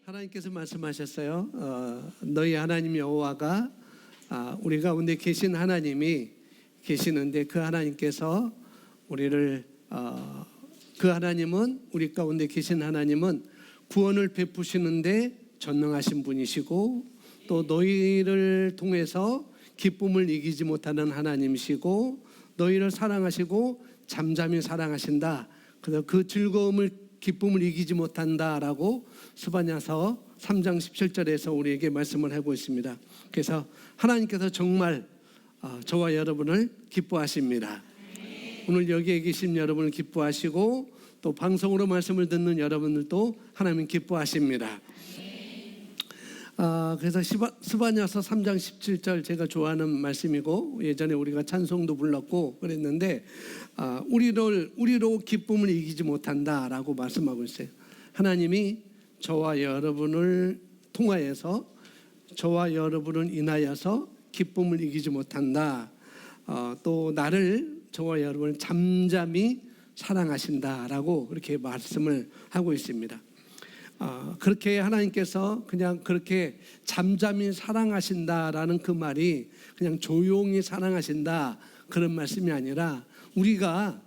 하나님께서 말씀하셨어요. 너희 하나님 여호와가 우리 가운데 계신 하나님이 계시는데 그 하나님께서 우리를 그 하나님은 우리 가운데 계신 하나님은 구원을 베푸시는데 전능하신 분이시고 또 너희를 통해서 기쁨을 이기지 못하는 하나님이시고 너희를 사랑하시고 잠잠히 사랑하신다. 그래서 그 즐거움을 기쁨을 이기지 못한다라고 스바냐서 3장 17절에서 우리에게 말씀을 하고 있습니다. 그래서 하나님께서 정말 저와 여러분을 기뻐하십니다. 오늘 여기에 계신 여러분을 기뻐하시고 또 방송으로 말씀을 듣는 여러분들도 하나님 기뻐하십니다. 그래서 스바냐서 3장 17절 제가 좋아하는 말씀이고 예전에 우리가 찬송도 불렀고 그랬는데 우리로 기쁨을 이기지 못한다라고 말씀하고 있어요. 하나님이 저와 여러분을 통하여서 저와 여러분을 인하여서 기쁨을 이기지 못한다. 또 나를 저와 여러분을 잠잠히 사랑하신다라고 그렇게 말씀을 하고 있습니다. 그렇게 하나님께서 그냥 그렇게 잠잠히 사랑하신다라는 그 말이 그냥 조용히 사랑하신다 그런 말씀이 아니라 우리가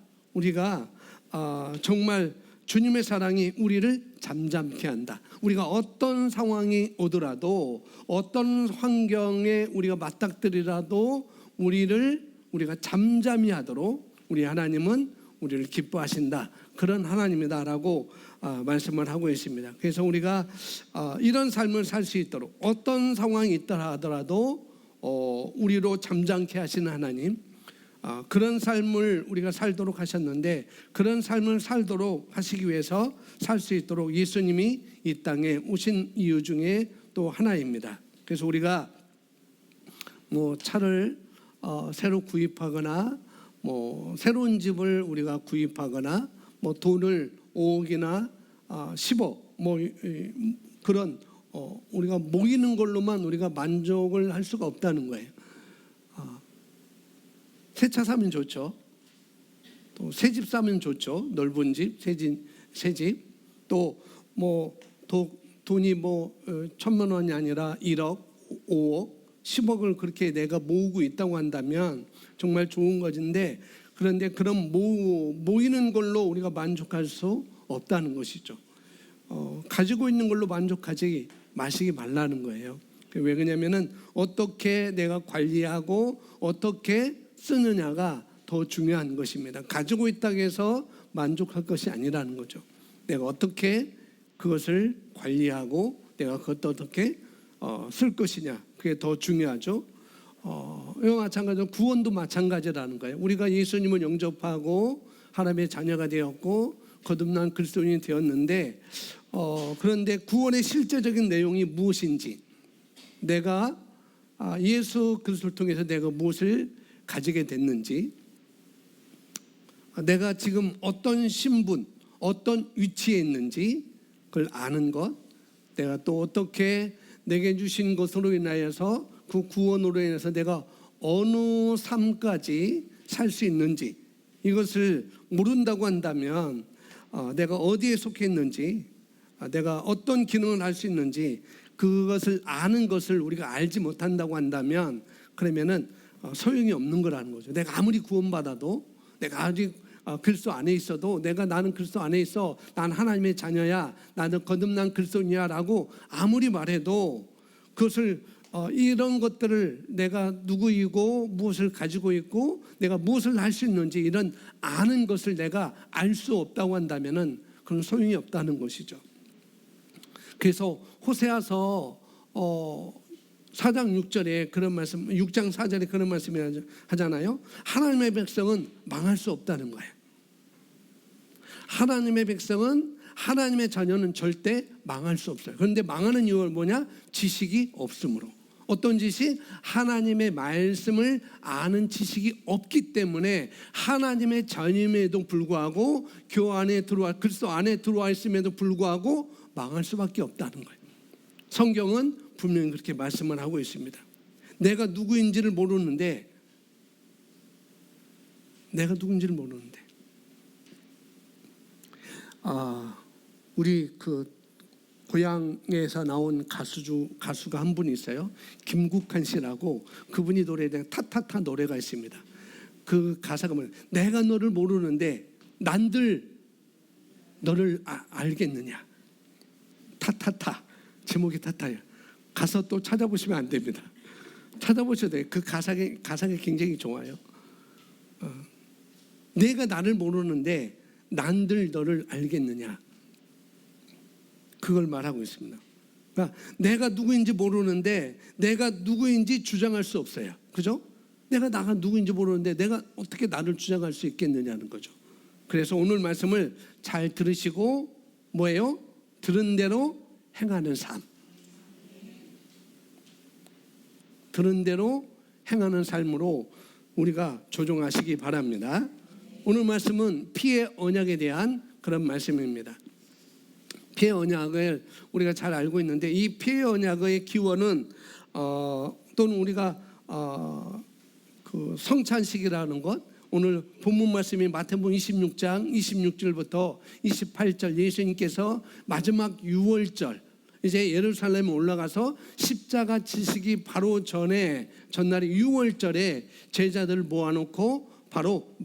정말 주님의 사랑이 우리를 잠잠케 한다. 우리가 어떤 상황이 오더라도 어떤 환경에 우리가 맞닥뜨리라도 우리가 잠잠히 하도록 우리 하나님은 우리를 기뻐하신다. 그런 하나님이다라고 말씀을 하고 있습니다. 그래서 우리가 이런 삶을 살 수 있도록 어떤 상황이 있더라 하더라도 우리로 잠잠케 하시는 하나님, 그런 삶을 우리가 살도록 하셨는데 그런 삶을 살도록 하시기 위해서 살 수 있도록 예수님이 이 땅에 오신 이유 중에 또 하나입니다. 그래서 우리가 뭐 차를 새로 구입하거나 뭐 새로운 집을 우리가 구입하거나 뭐 돈을 5억이나 10억 뭐 그런 우리가 모이는 걸로만 우리가 만족을 할 수가 없다는 거예요. 새 차 사면 좋죠. 또 새 집 사면 좋죠. 넓은 집, 새 집. 또 뭐 돈이 뭐 1,000만 원이 아니라 1억, 5억, 10억을 그렇게 내가 모으고 있다고 한다면 정말 좋은 것인데 그런데 그런 모이는 걸로 우리가 만족할 수 없다는 것이죠. 가지고 있는 걸로 만족하지 마시기 말라는 거예요. 왜 그러냐면은 어떻게 내가 관리하고 어떻게 쓰느냐가 더 중요한 것입니다. 가지고 있다고 해서 만족할 것이 아니라는 거죠. 내가 어떻게 그것을 관리하고 내가 그것도 어떻게 쓸 것이냐, 그게 더 중요하죠. 이와 마찬가지로 구원도 마찬가지라는 거예요. 우리가 예수님을 영접하고 하나님의 자녀가 되었고 거듭난 그리스도인이 되었는데 그런데 구원의 실제적인 내용이 무엇인지, 내가 예수 그리스도를 통해서 내가 무엇을 가지게 됐는지, 내가 지금 어떤 신분, 어떤 위치에 있는지 그걸 아는 것, 내가 또 어떻게 내게 주신 것으로 인하여서 그 구원으로 인해서 내가 어느 삶까지 살 수 있는지, 이것을 모른다고 한다면 내가 어디에 속해 있는지, 내가 어떤 기능을 할 수 있는지 그것을 아는 것을 우리가 알지 못한다고 한다면 그러면은 소용이 없는 거라는 거죠. 내가 아무리 구원받아도, 내가 아직 그리스도 안에 있어도, 나는 그리스도 안에 있어, 난 하나님의 자녀야, 나는 거듭난 그리스도인이야 라고 아무리 말해도 그것을 이런 것들을 내가 누구이고 무엇을 가지고 있고 내가 무엇을 할 수 있는지 이런 아는 것을 내가 알 수 없다고 한다면은 그런 소용이 없다는 것이죠. 그래서 호세아서 4장 6절에 그런 말씀, 6장 4절에 그런 말씀을 하잖아요. 하나님의 백성은 망할 수 없다는 거예요. 하나님의 백성은, 하나님의 자녀는 절대 망할 수 없어요. 그런데 망하는 이유는 뭐냐? 지식이 없으므로. 어떤 지식? 하나님의 말씀을 아는 지식이 없기 때문에 하나님의 자녀임에도 불구하고 교회 안에 그리스도 안에 들어와 있음에도 불구하고 망할 수밖에 없다는 거예요. 성경은 분명히 그렇게 말씀을 하고 있습니다. 내가 누구인지를 모르는데 우리 고향에서 나온 가수가 한 분 있어요. 김국한 씨라고. 그분이 노래에 타타타 노래가 있습니다. 그 가사가 뭐예요? 내가 너를 모르는데 난들 너를 알겠느냐. 타타타. 제목이 타타예요. 가서 또 찾아보시면 안 됩니다. 찾아보셔야 돼요. 그 가사가 굉장히 좋아요. 내가 나를 모르는데 난들 너를 알겠느냐. 그걸 말하고 있습니다. 그러니까 내가 누구인지 모르는데 내가 누구인지 주장할 수 없어요. 그죠? 내가 누구인지 모르는데 내가 어떻게 나를 주장할 수 있겠느냐는 거죠. 그래서 오늘 말씀을 잘 들으시고 뭐예요? 들은 대로 행하는 삶. 들은 대로 행하는 삶으로 우리가 조종하시기 바랍니다. 오늘 말씀은 피의 언약에 대한 그런 말씀입니다. 피의 언약을 우리가 잘 알고 있는데 이 피의 언약의 기원은 또는 우리가 그 성찬식이라는 것, 오늘 본문 말씀이 마태복음 26장 26절부터 28절 예수님께서 마지막 유월절 이제 예루살렘에 올라가서 십자가 지시기 바로 전날이 유월절에 제자들을 모아놓고 바로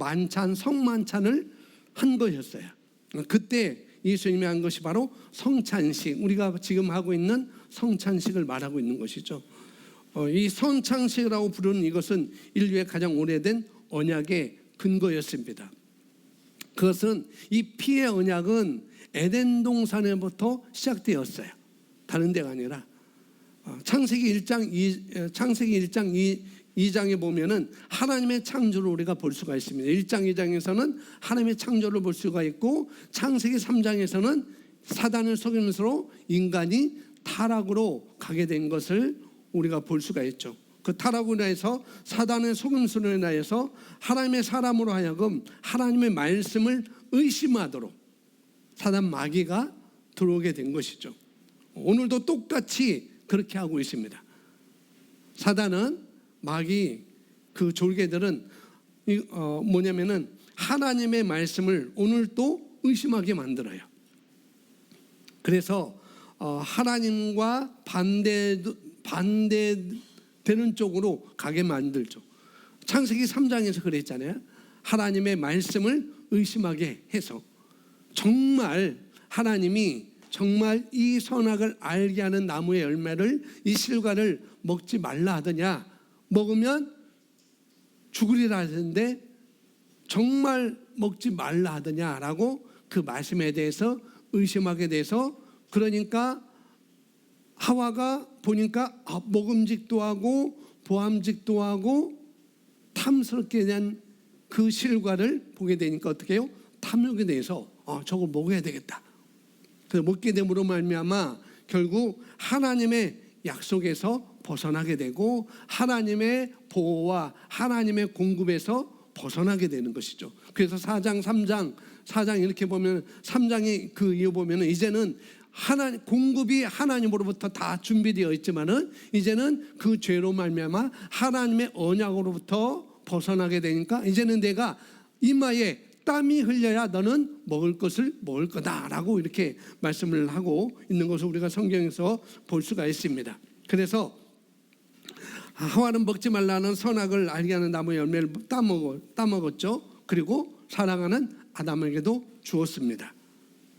성만찬을 한 것이었어요. 그때 예수님이 한 것이 바로 성찬식, 우리가 지금 하고 있는 성찬식을 말하고 있는 것이죠. 이 성찬식이라고 부르는 이것은 인류의 가장 오래된 언약의 근거였습니다. 그것은 이 피의 언약은 에덴 동산에부터 시작되었어요. 다른 데가 아니라 창세기 1장 2장에 보면은 하나님의 창조를 우리가 볼 수가 있습니다. 1장 2장에서는 하나님의 창조를 볼 수가 있고 창세기 3장에서는 사단의 속임수로 인간이 타락으로 가게 된 것을 우리가 볼 수가 있죠. 그 타락으로 인해서 사단의 속임수로 인하여서 하나님의 사람으로 하여금 하나님의 말씀을 의심하도록 사단 마귀가 들어오게 된 것이죠. 오늘도 똑같이 그렇게 하고 있습니다. 사단은 마귀 그 졸개들은 뭐냐면은 하나님의 말씀을 오늘도 의심하게 만들어요. 그래서 하나님과 반대되는 쪽으로 가게 만들죠. 창세기 3장에서 그랬잖아요. 하나님의 말씀을 의심하게 해서 정말 하나님이 정말 이 선악을 알게 하는 나무의 열매를 이 실과를 먹지 말라 하더냐, 먹으면 죽으리라 하는데 정말 먹지 말라 하더냐라고 그 말씀에 대해서 의심하게 돼서, 그러니까 하와가 보니까 먹음직도 하고 보암직도 하고 탐스럽게 된 그 실과를 보게 되니까 어떻게 해요? 탐욕에 대해서 저거 먹어야 되겠다. 그 먹게 됨으로 말미암아 결국 하나님의 약속에서 벗어나게 되고 하나님의 보호와 하나님의 공급에서 벗어나게 되는 것이죠. 그래서 4장 3장 이렇게 보면 3장에 그 이유 보면 이제는 공급이 하나님으로부터 다 준비되어 있지만은 이제는 그 죄로 말미암아 하나님의 언약으로부터 벗어나게 되니까 이제는 내가 이마에 땀이 흘려야 너는 먹을 것을 먹을 거다라고 이렇게 말씀을 하고 있는 것을 우리가 성경에서 볼 수가 있습니다. 그래서 하와는 먹지 말라는 선악을 알게 하는 나무의 열매를 따먹었죠. 그리고 사랑하는 아담에게도 주었습니다.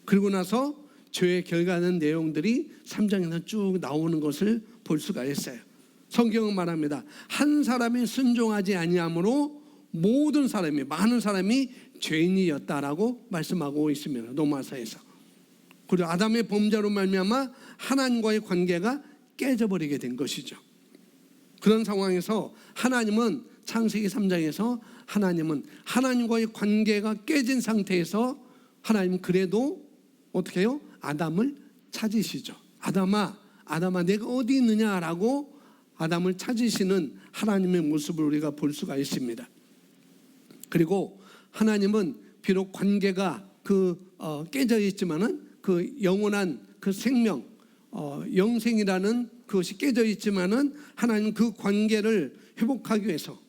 그리고 나서 죄의 결과는 내용들이 3장에서 쭉 나오는 것을 볼 수가 있어요. 성경은 말합니다. 한 사람이 순종하지 아니함으로 많은 사람이 죄인이었다라고 말씀하고 있습니다. 로마서에서. 그리고 아담의 범죄로 말미암아 하나님과의 관계가 깨져버리게 된 것이죠. 그런 상황에서 하나님은 창세기 3장에서 하나님은 하나님과의 관계가 깨진 상태에서 하나님 그래도 어떻게 해요? 아담을 찾으시죠. 아담아 내가 어디 있느냐라고 아담을 찾으시는 하나님의 모습을 우리가 볼 수가 있습니다. 그리고 하나님은 비록 관계가 깨져 있지만은 그 영원한 그 생명 영생이라는 그것이 깨져 있지만은 하나님 그 관계를 회복하기 위해서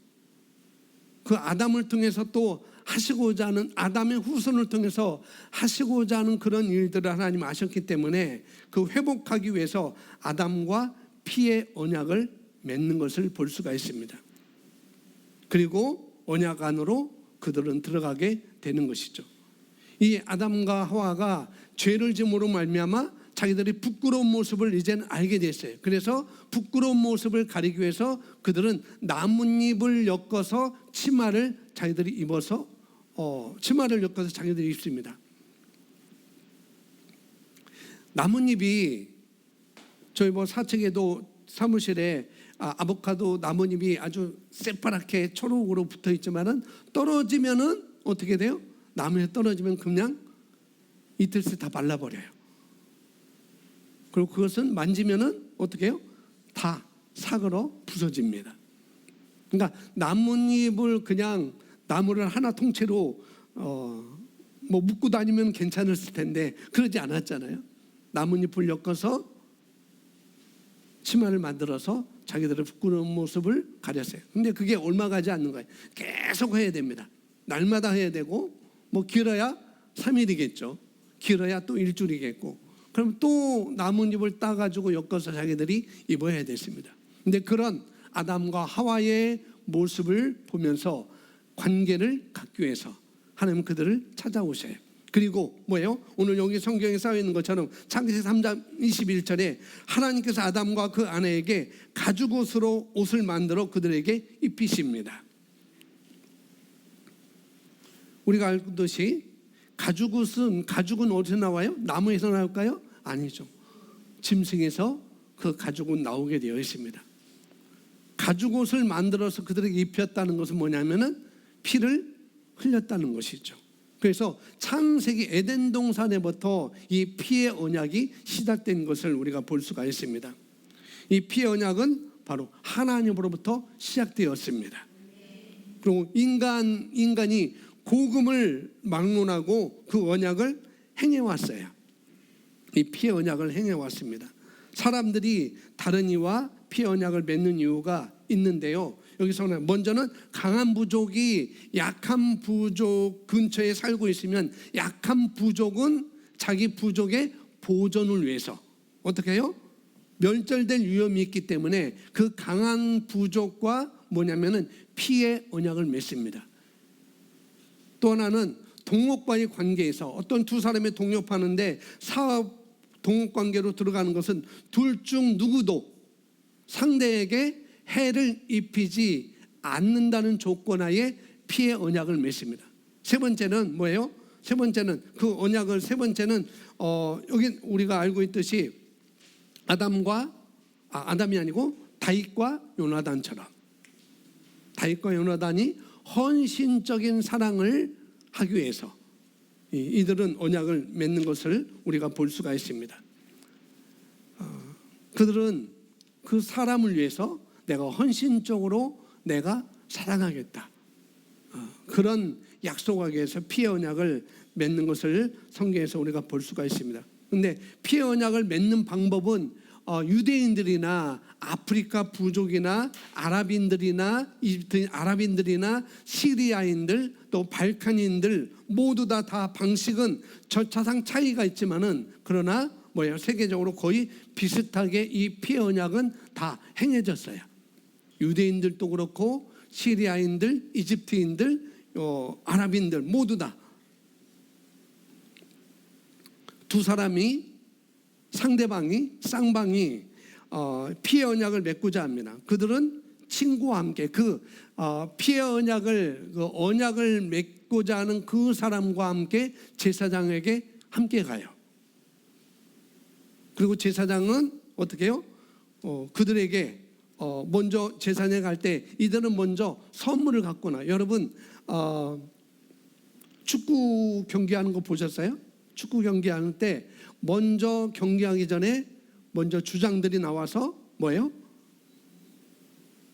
그 아담을 통해서 또 하시고자 하는 아담의 후손을 통해서 하시고자 하는 그런 일들을 하나님 아셨기 때문에 그 회복하기 위해서 아담과 피의 언약을 맺는 것을 볼 수가 있습니다. 그리고 언약 안으로 그들은 들어가게 되는 것이죠. 이 아담과 하와가 죄를 지음으로 말미암아 자기들이 부끄러운 모습을 이제는 알게 됐어요. 그래서 부끄러운 모습을 가리기 위해서 그들은 나뭇잎을 엮어서 치마를 자기들이 입어서 자기들이 입습니다. 나뭇잎이 저희 사측에도 사무실에 아보카도 나뭇잎이 아주 새파랗게 초록으로 붙어 있지만은 떨어지면은 어떻게 돼요? 나무에 떨어지면 그냥 이틀 새 다 말라버려요. 그리고 그것은 만지면은 어떻게 해요? 다 삭으로 부서집니다. 그러니까 나뭇잎을 그냥 나무를 하나 통째로 묶고 다니면 괜찮았을 텐데 그러지 않았잖아요. 나뭇잎을 엮어서 치마를 만들어서 자기들의 부끄러운 모습을 가렸어요. 근데 그게 얼마 가지 않는 거예요. 계속 해야 됩니다. 날마다 해야 되고 길어야 3일이겠죠. 길어야 또 일주일이겠고, 그럼 또 나뭇잎을 따가지고 엮어서 자기들이 입어야 됐습니다. 근데 그런 아담과 하와의 모습을 보면서 관계를 갖기 위해서 하나님은 그들을 찾아오셔요. 그리고 뭐예요? 오늘 여기 성경에 써 있는 것처럼 창세기 3장 21절에 하나님께서 아담과 그 아내에게 가죽옷으로 옷을 만들어 그들에게 입히십니다. 우리가 알듯이 가죽은 어디서 나와요? 나무에서 나올까요? 아니죠. 짐승에서 그 가죽은 나오게 되어 있습니다. 가죽옷을 만들어서 그들에게 입혔다는 것은 뭐냐면은 피를 흘렸다는 것이죠. 그래서 창세기 에덴 동산에부터 이 피의 언약이 시작된 것을 우리가 볼 수가 있습니다. 이 피의 언약은 바로 하나님으로부터 시작되었습니다. 그리고 인간이 복음을 막론하고 그 언약을 행해왔어요. 이 피의 언약을 행해왔습니다. 사람들이 다른 이와 피의 언약을 맺는 이유가 있는데요. 여기서는 먼저는 강한 부족이 약한 부족 근처에 살고 있으면 약한 부족은 자기 부족의 보존을 위해서 어떻게 해요? 멸절될 위험이 있기 때문에 그 강한 부족과 뭐냐면은 피의 언약을 맺습니다. 또 하나는 동업과의 관계에서 어떤 두 사람이 동업하는데 사업 동업관계로 들어가는 것은 둘 중 누구도 상대에게 해를 입히지 않는다는 조건하에 피의 언약을 맺습니다. 세 번째는 뭐예요? 세 번째는 그 언약을 여기 우리가 알고 있듯이 아담이 아니고 다윗과 요나단처럼 다윗과 요나단이 헌신적인 사랑을 하기 위해서 이들은 언약을 맺는 것을 우리가 볼 수가 있습니다. 그들은 그 사람을 위해서 내가 헌신적으로 내가 사랑하겠다. 그런 약속하기 위해서 피의 언약을 맺는 것을 성경에서 우리가 볼 수가 있습니다. 그런데 피의 언약을 맺는 방법은 유대인들이나 아프리카 부족이나 아랍인들이나 시리아인들 또 발칸인들 모두 다 방식은 절차상 차이가 있지만은 그러나 세계적으로 거의 비슷하게 이 피의 언약은 다 행해졌어요. 유대인들도 그렇고 시리아인들, 이집트인들, 아랍인들 모두 다 두 사람이 쌍방이 피의 언약을 맺고자 합니다. 그들은 친구와 함께 피의 언약을 맺고자 하는 그 사람과 함께 제사장에게 함께 가요. 그리고 제사장은 어떻게 해요? 그들에게 먼저 제사장에 갈 때 이들은 먼저 선물을 갖고 나요. 여러분 축구 경기하는 거 보셨어요? 축구 경기하는 때 먼저 경기하기 전에 먼저 주장들이 나와서 뭐예요?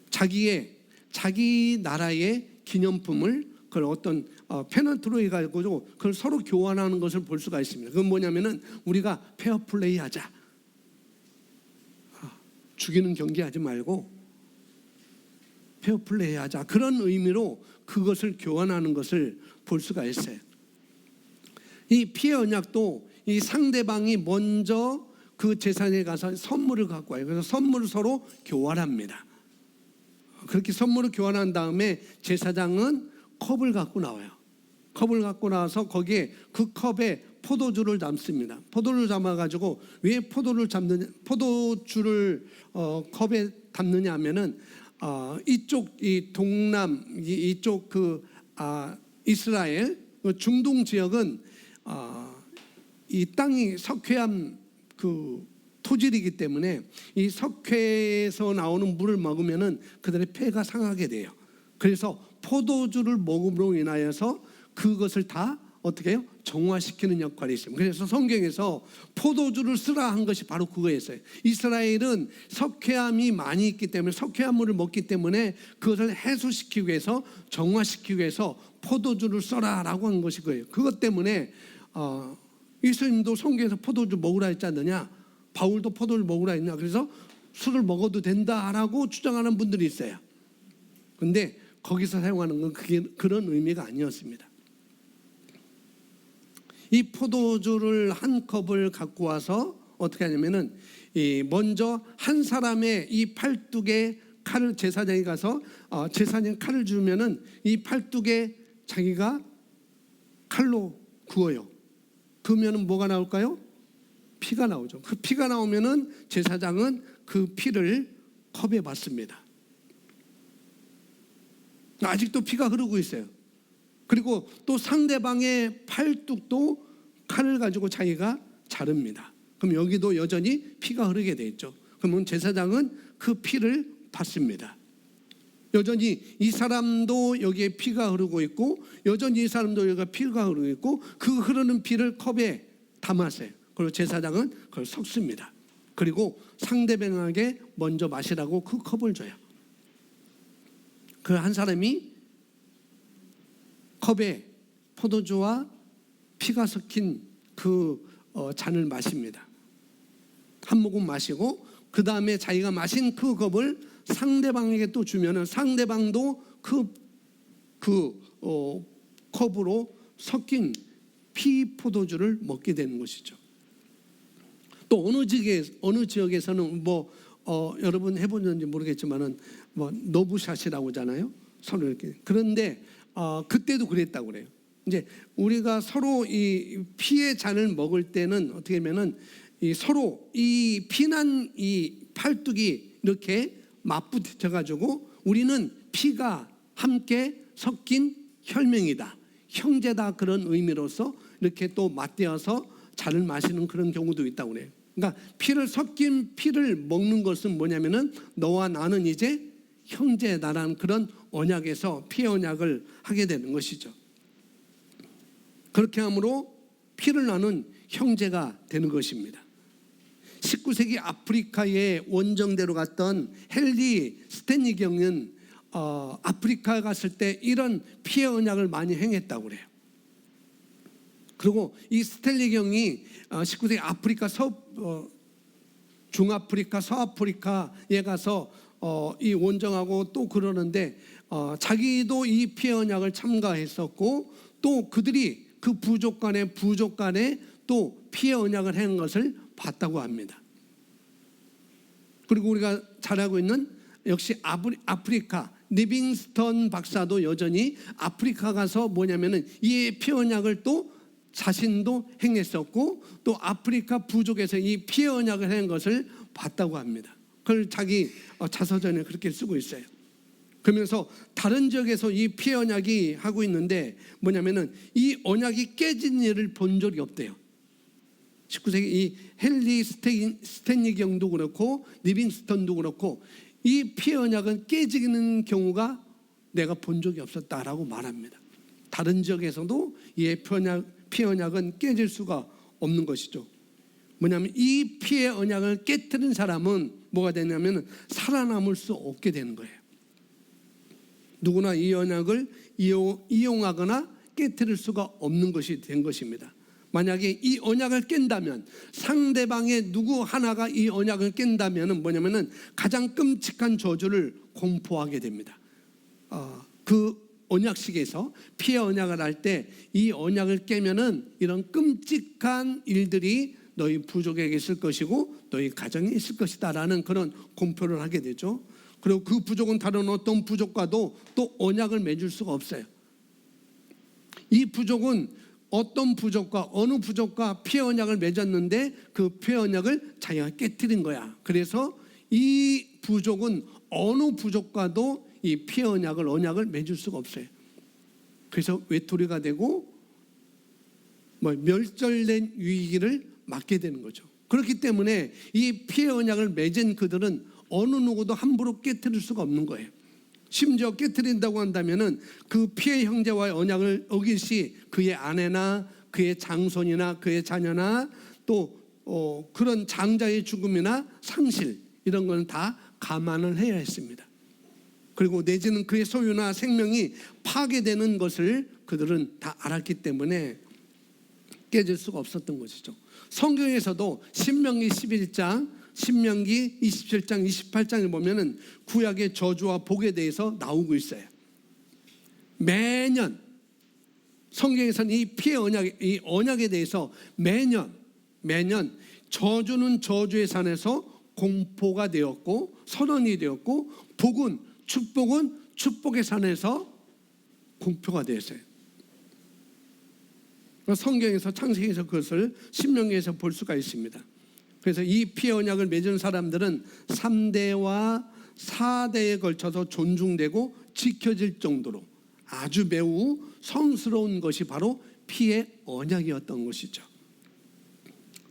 자기 나라의 기념품을 그걸 어떤 페널티로 해가지고 그걸 서로 교환하는 것을 볼 수가 있습니다. 그건 뭐냐면은 우리가 페어플레이 하자. 죽이는 경기 하지 말고 페어플레이 하자, 그런 의미로 그것을 교환하는 것을 볼 수가 있어요. 이 피의 언약도 이 상대방이 먼저 그 제사장에 가서 선물을 갖고 와요. 그래서 선물을 서로 교환합니다. 그렇게 선물을 교환한 다음에 제사장은 컵을 갖고 나와요. 컵을 갖고 나와서 거기에 그 컵에 포도주를 담습니다. 포도를 담아가지고 왜 포도주를 컵에 담느냐 하면은 이쪽 이 동남 이쪽 이스라엘 중동 지역은 이 땅이 석회암 토질이기 때문에 이 석회에서 나오는 물을 먹으면은 그들의 폐가 상하게 돼요. 그래서 포도주를 먹음으로 인하여서 그것을 다 어떻게 해요? 정화시키는 역할이 있습니다. 그래서 성경에서 포도주를 쓰라 한 것이 바로 그거였어요. 이스라엘은 석회암이 많이 있기 때문에 석회암물을 먹기 때문에 그것을 해소시키기 위해서 정화시키기 위해서 포도주를 써라라고 한 것이 그거예요. 그것 때문에 예수님도 성경에서 포도주 먹으라 했지 않느냐, 바울도 포도를 먹으라 했냐, 그래서 술을 먹어도 된다라고 주장하는 분들이 있어요. 그런데 거기서 사용하는 건 그게 그런 의미가 아니었습니다. 이 포도주를 한 컵을 갖고 와서 어떻게 하냐면은 먼저 한 사람의 이 팔뚝에 칼을 제사장이 가서 제사장 칼을 주면은 이 팔뚝에 자기가 칼로 구워요. 그러면은 뭐가 나올까요? 피가 나오죠. 그 피가 나오면은 제사장은 그 피를 컵에 받습니다. 아직도 피가 흐르고 있어요. 그리고 또 상대방의 팔뚝도 칼을 가지고 자기가 자릅니다. 그럼 여기도 여전히 피가 흐르게 돼 있죠. 그러면 제사장은 그 피를 받습니다. 여전히 이 사람도 여기에 피가 흐르고 있고, 여전히 이 사람도 여기가 피가 흐르고 있고, 그 흐르는 피를 컵에 담았어요. 그리고 제사장은 그걸 섞습니다. 그리고 상대방에게 먼저 마시라고 그 컵을 줘요. 그 한 사람이 컵에 포도주와 피가 섞인 그 잔을 마십니다. 한 모금 마시고 그 다음에 자기가 마신 그 컵을 상대방에게 또 주면은 상대방도 컵으로 섞인 피 포도주를 먹게 되는 것이죠. 또 어느 지역에서는 여러분 해보는지 모르겠지만은 노브샷이라고 하잖아요. 서로 이렇게. 그런데 그때도 그랬다고 그래요. 이제 우리가 서로 이 피의 잔을 먹을 때는 어떻게 하면은 서로 이 피난 이 팔뚝이 이렇게 맞붙여 가지고 우리는 피가 함께 섞인 혈맹이다, 형제다, 그런 의미로서 이렇게 또 맞대어서 잔을 마시는 그런 경우도 있다고 그래요. 그러니까 피를 섞인 피를 먹는 것은 뭐냐면은 너와 나는 이제 형제다라는 그런 언약에서 피의 언약을 하게 되는 것이죠. 그렇게 함으로 피를 나눈 형제가 되는 것입니다. 19세기 아프리카의 원정대로 갔던 헨리 스탠리 경은 아프리카에 갔을 때 이런 피의 언약을 많이 행했다고 그래요. 그리고 이 스탠리 경이 19세기 아프리카 중아프리카, 서아프리카에 가서 이 원정하고 또 그러는데 자기도 이 피의 언약을 참가했었고, 또 그들이 그 부족 간에 또 피의 언약을 한 것을 봤다고 합니다. 그리고 우리가 잘 알고 있는 역시 아프리카 리빙스턴 박사도 여전히 아프리카 가서 뭐냐면은 이 피의 언약을 또 자신도 행했었고, 또 아프리카 부족에서 이 피의 언약을 한 것을 봤다고 합니다. 그걸 자기 자서전에 그렇게 쓰고 있어요. 그러면서 다른 지역에서 이 피의 언약이 하고 있는데 뭐냐면은 이 언약이 깨진 일을 본 적이 없대요. 19세기 이 헨리 스탠리 경도 그렇고 리빙스턴도 그렇고 이 피의 언약은 깨지는 경우가 내가 본 적이 없었다라고 말합니다. 다른 지역에서도 이 피의 언약은 깨질 수가 없는 것이죠. 뭐냐면 이 피의 언약을 깨뜨린 사람은 뭐가 되냐면 살아남을 수 없게 되는 거예요. 누구나 이 언약을 이용하거나 깨뜨릴 수가 없는 것이 된 것입니다. 만약에 이 언약을 깬다면, 상대방의 누구 하나가 이 언약을 깬다면 뭐냐면은 가장 끔찍한 저주를 공포하게 됩니다. 그 언약식에서 피의 언약을 할 때 이 언약을 깨면은 이런 끔찍한 일들이 너희 부족에게 있을 것이고 너희 가정에 있을 것이다라는 그런 공표를 하게 되죠. 그리고 그 부족은 다른 어떤 부족과도 또 언약을 맺을 수가 없어요. 이 부족은 어떤 부족과 어느 부족과 피의 언약을 맺었는데 그 피의 언약을 자기가 깨뜨린 거야. 그래서 이 부족은 어느 부족과도 이 피의 언약을 맺을 수가 없어요. 그래서 외톨이가 되고 멸절된 위기를 맞게 되는 거죠. 그렇기 때문에 이 피의 언약을 맺은 그들은 어느 누구도 함부로 깨뜨릴 수가 없는 거예요. 심지어 깨뜨린다고 한다면은 그 피의 형제와의 언약을 어길 시 그의 아내나 그의 장손이나 그의 자녀나 또 그런 장자의 죽음이나 상실 이런 건 다 감안을 해야 했습니다. 그리고 내지는 그의 소유나 생명이 파괴되는 것을 그들은 다 알았기 때문에 깨질 수가 없었던 것이죠. 성경에서도 신명기 11장, 신명기 27장, 28장을 보면은 구약의 저주와 복에 대해서 나오고 있어요. 매년 성경에서는 이 피의 언약, 이 언약에 대해서 매년 저주는 저주의 산에서 공포가 되었고 선언이 되었고 복은 축복은 축복의 산에서 공표가 되었어요. 성경에서 창세기에서 그것을 신명기에서 볼 수가 있습니다. 그래서 이 피의 언약을 맺은 사람들은 3대와 4대에 걸쳐서 존중되고 지켜질 정도로 아주 매우 성스러운 것이 바로 피의 언약이었던 것이죠.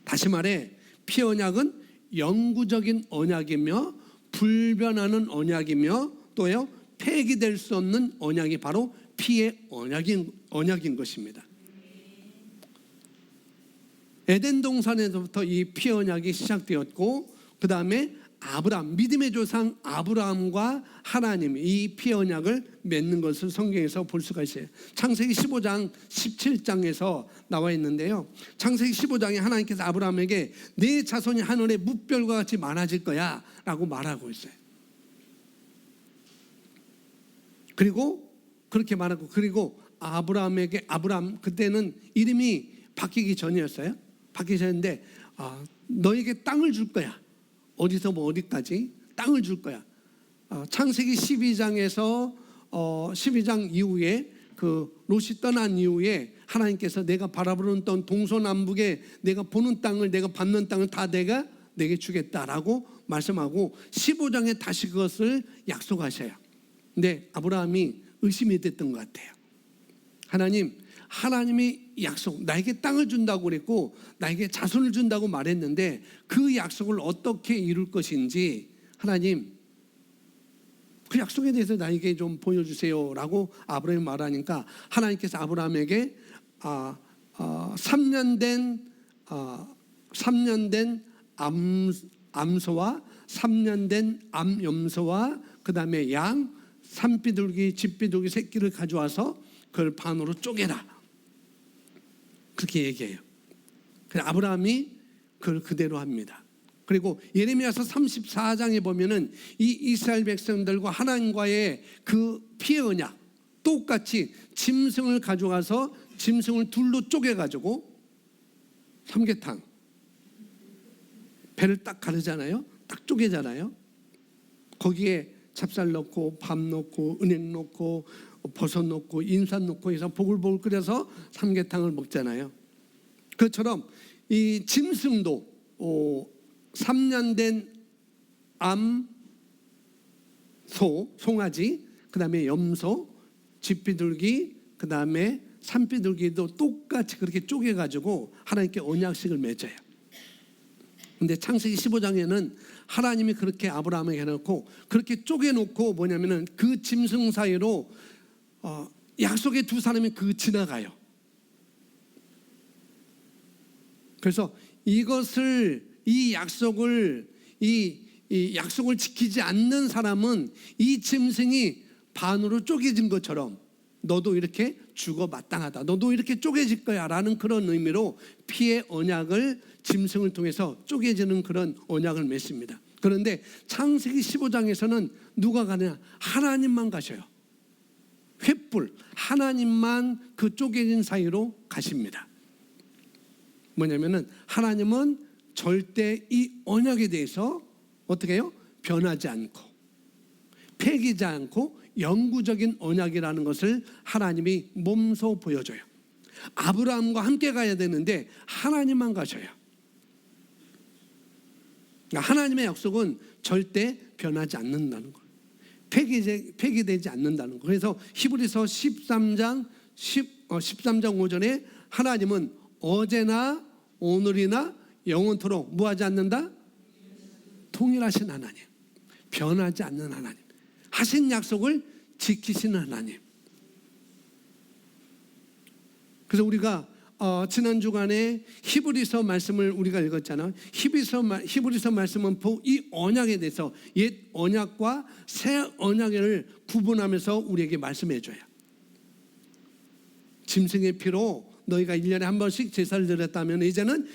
다시 말해 피의 언약은 영구적인 언약이며 불변하는 언약이며 또요 폐기될 수 없는 언약이 바로 피의 언약인 것입니다. 에덴 동산에서부터 이 피의 언약이 시작되었고 그 다음에 아브라함, 믿음의 조상 아브라함과 하나님이 이 피의 언약을 맺는 것을 성경에서 볼 수가 있어요. 창세기 15장 17장에서 나와 있는데요, 창세기 15장에 하나님께서 아브라함에게 내 자손이 하늘의 뭇별과 같이 많아질 거야 라고 말하고 있어요. 그리고 그렇게 말하고, 그리고 아브라함에게, 아브라함 그때는 이름이 바뀌기 전이었어요. 바뀌기 전인데 너에게 땅을 줄 거야. 어디서 어디까지 땅을 줄 거야. 창세기 12장에서 12장 이후에 그 롯이 떠난 이후에 하나님께서 내가 바라보는 땅 동서남북에 내가 보는 땅을, 내가 받는 땅을 다 내가 내게 주겠다라고 말씀하고 15장에 다시 그것을 약속하셔요. 근데 아브라함이 의심이 됐던 것 같아요. 하나님이 약속, 나에게 땅을 준다고 그랬고 나에게 자손을 준다고 말했는데 그 약속을 어떻게 이룰 것인지 하나님 그 약속에 대해서 나에게 좀 보여주세요 라고 아브라함이 말하니까 하나님께서 아브라함에게 3년 된 암소와 3년 된 암염소와 그 다음에 양, 산비둘기, 집비둘기 새끼를 가져와서 그걸 반으로 쪼개라, 그렇게 얘기해요. 그래서 아브라함이 그걸 그대로 합니다. 그리고 예레미야서 34장에 보면은 이 이스라엘 백성들과 하나님과의 그 피의 언약, 똑같이 짐승을 가져가서 짐승을 둘로 쪼개가지고 삼계탕, 배를 딱 가르잖아요. 딱 쪼개잖아요. 거기에 찹쌀 넣고 밥 넣고 은행 넣고 버섯 넣고 인삼 넣고 해서 보글보글 끓여서 삼계탕을 먹잖아요. 그것처럼 이 짐승도 3년 된 송아지, 그 다음에 염소, 집비둘기, 그 다음에 산비둘기도 똑같이 그렇게 쪼개가지고 하나님께 언약식을 맺어요. 근데 창세기 15장에는 하나님이 그렇게 아브라함에게 해놓고 그렇게 쪼개놓고 뭐냐면은 그 짐승 사이로 약속의 두 사람이 지나가요. 그래서 이 약속을 지키지 않는 사람은 이 짐승이 반으로 쪼개진 것처럼 너도 이렇게 죽어 마땅하다, 너도 이렇게 쪼개질 거야 라는 그런 의미로 피의 언약을 짐승을 통해서 쪼개지는 그런 언약을 맺습니다. 그런데 창세기 15장에서는 누가 가느냐? 하나님만 가셔요. 횃불, 하나님만 그 쪼개진 사이로 가십니다. 뭐냐면은 하나님은 절대 이 언약에 대해서 어떻게 해요? 변하지 않고 폐기하지 않고 영구적인 언약이라는 것을 하나님이 몸소 보여줘요. 아브라함과 함께 가야 되는데 하나님만 가셔요. 하나님의 약속은 절대 변하지 않는다는 거예요. 폐기되지 않는다는 거예요. 그래서 히브리서 13장 5절에 하나님은 어제나 오늘이나 영원토록 뭐하지 않는다? 통일하신 하나님, 변하지 않는 하나님, 하신 약속을 지키시는 하나님. 그래서 우리가 지난 주간에 히브리서 말씀을 우리가 읽었잖아요. 히브리서 말씀은 이 언약에 대해서 옛 언약과 새 언약을 구분하면서 우리에게 말씀해 줘요. 짐승의 피로 너희가 1년에 한 번씩 제사를 드렸다면 이제는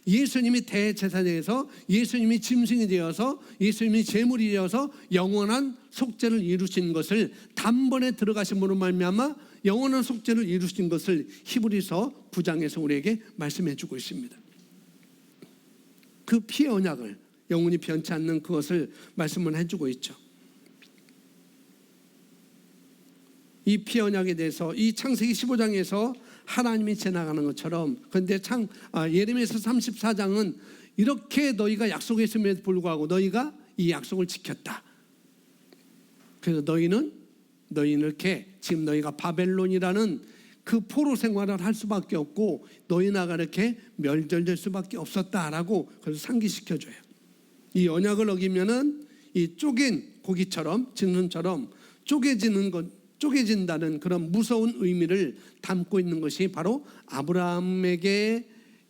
예수님이 대제사장에서 예수님이 짐승이 되어서 예수님이 제물이 되어서 영원한 속죄를 이루신 것을 단번에 들어가신 분으로 말미암아 영원한 속죄를 이루신 것을 히브리서 9장에서 우리에게 말씀해 주고 있습니다. 그 피의 언약을 영원히 변치 않는 그것을 말씀을 해주고 있죠. 이 피의 언약에 대해서 이 창세기 15장에서 하나님이 지나가는 것처럼, 그런데 예레미야서 34장은 이렇게 너희가 약속했음에도 불구하고 너희가 이 약속을 지켰다. 그래서 너희는 이렇게 지금 너희가 바벨론이라는 그 포로 생활을 할 수밖에 없고 너희 나라가 이렇게 멸절될 수밖에 없었다라고 그래서 상기시켜줘요. 이 언약을 어기면은 이 쪼갠 고기처럼 짐승처럼 쪼개진다는 그런 무서운 의미를 담고 있는 것이 바로 아브라함에게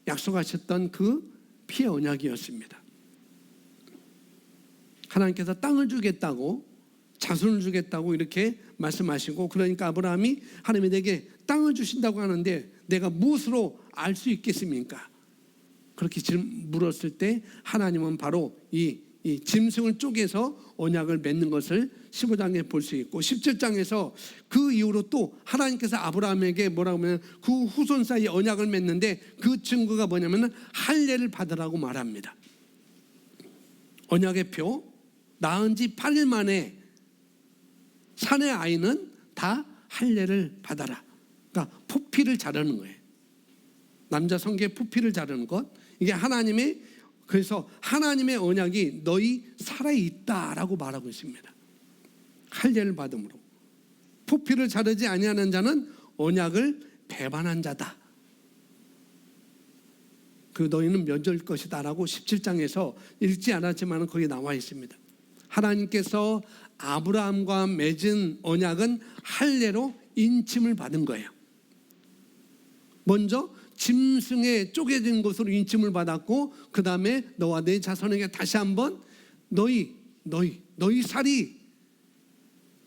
약속하셨던 그 피의 언약이었습니다. 하나님께서 땅을 주겠다고, 자손을 주겠다고 이렇게 말씀하시고, 그러니까 아브라함이 하나님이 내게 땅을 주신다고 하는데 내가 무엇으로 알 수 있겠습니까? 그렇게 물었을 때 하나님은 바로 이 짐승을 쪼개서 언약을 맺는 것을 15장에 볼 수 있고, 17장에서 그 이후로 또 하나님께서 아브라함에게 뭐라고 하면 그 후손 사이에 언약을 맺는데 그 증거가 뭐냐면 할례를 받으라고 말합니다. 언약의 표, 낳은 지 8일 만에 산의 아이는 다 할례를 받아라. 그러니까 포피를 자르는 거예요. 남자 성기의 포피를 자르는 것. 이게 그래서 하나님의 언약이 너희 살아있다라고 말하고 있습니다. 할례를 받음으로. 포피를 자르지 아니하는 자는 언약을 배반한 자다. 그 너희는 멸절될 것이다 라고 17장에서 읽지 않았지만 거기 나와 있습니다. 하나님께서 아브라함과 맺은 언약은 할례로 인침을 받은 거예요. 먼저 짐승에 쪼개진 것으로 인침을 받았고, 그 다음에 너와 내 자손에게 다시 한번 너희 살이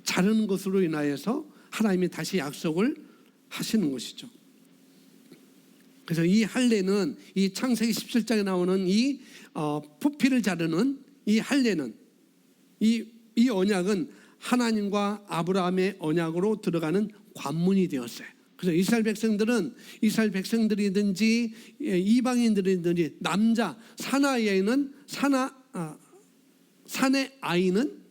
자르는 것으로 인하여서 하나님이 다시 약속을 하시는 것이죠. 그래서 이 할례는 이 창세기 17장에 나오는 이 포피를 자르는 이 할례는 이 언약은 하나님과 아브라함의 언약으로 들어가는 관문이 되었어요. 그래서 이스라엘 백성들이든지 이방인들이든지 남자 산의 아이는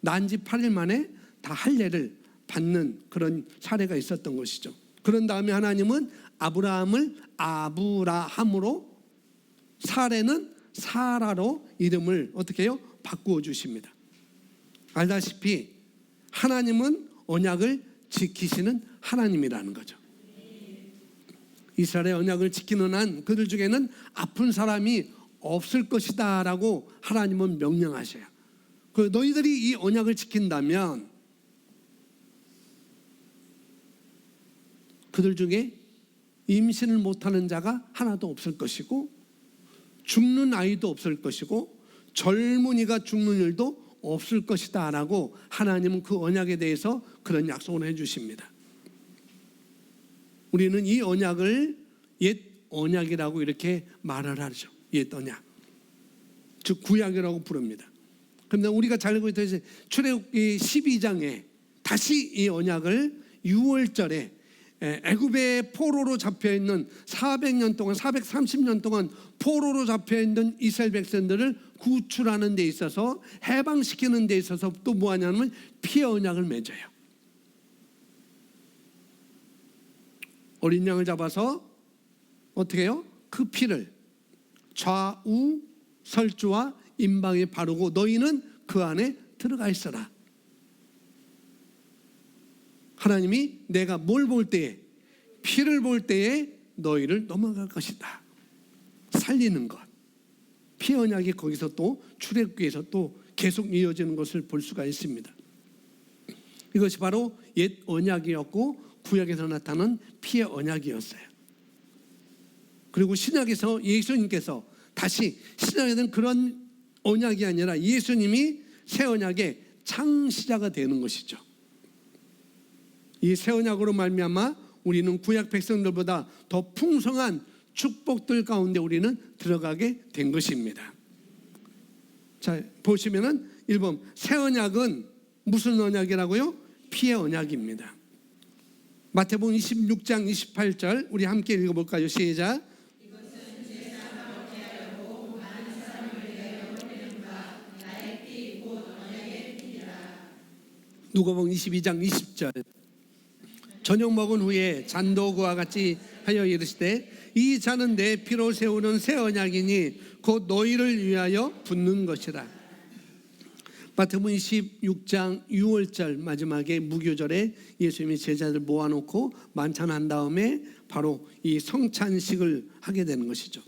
난 지 8일 만에 다 할례를 받는 그런 사례가 있었던 것이죠. 그런 다음에 하나님은 아브라함을 아브라함으로, 사레는 사라로 이름을 어떻게 해요? 바꾸어 주십니다. 알다시피 하나님은 언약을 지키시는 하나님이라는 거죠. 이스라엘의 언약을 지키는 한 그들 중에는 아픈 사람이 없을 것이다 라고 하나님은 명령하셔요. 너희들이 이 언약을 지킨다면 그들 중에 임신을 못하는 자가 하나도 없을 것이고, 죽는 아이도 없을 것이고, 젊은이가 죽는 일도 없을 것이다 라고 하나님은 그 언약에 대해서 그런 약속을 해주십니다. 우리는 이 언약을 옛 언약이라고 이렇게 말을 하죠. 옛 언약, 즉 구약이라고 부릅니다. 그런데 우리가 잘 알고 있듯이 출애굽기 12장에 다시 이 언약을 6월절에 애굽의 포로로 잡혀있는 400년 동안 430년 동안 포로로 잡혀있는 이스라엘 백성들을 구출하는 데 있어서 해방시키는 데 있어서 또 뭐하냐면 피의 언약을 맺어요. 어린 양을 잡아서 어떻게 해요? 그 피를 좌우 설주와 임방에 바르고 너희는 그 안에 들어가 있어라. 하나님이 내가 뭘 볼 때에, 피를 볼 때에 너희를 넘어갈 것이다. 살리는 것. 피 언약이 거기서 또 출애굽기에서 또 계속 이어지는 것을 볼 수가 있습니다. 이것이 바로 옛 언약이었고 구약에서 나타난 피의 언약이었어요. 그리고 신약에서 예수님께서 다시, 신약에는 그런 언약이 아니라 예수님이 새 언약의 창시자가 되는 것이죠. 이 새 언약으로 말미암아 우리는 구약 백성들보다 더 풍성한 축복들 가운데 우리는 들어가게 된 것입니다. 자, 보시면은 1번 새 언약은 무슨 언약이라고요? 피의 언약입니다. 마태복음 26장 28절 우리 함께 읽어볼까요? 시작. 누가복음 22장 20절 저녁 먹은 후에 잔도 그와 같이 하여 이르시되 이 잔은 내 피로 세우는 새 언약이니 곧 너희를 위하여 붓는 것이라. 마태복음 26장 6월절 마지막에 무교절에 예수님이 제자들 모아놓고 만찬한 다음에 바로 이 성찬식을 하게 되는 것이죠.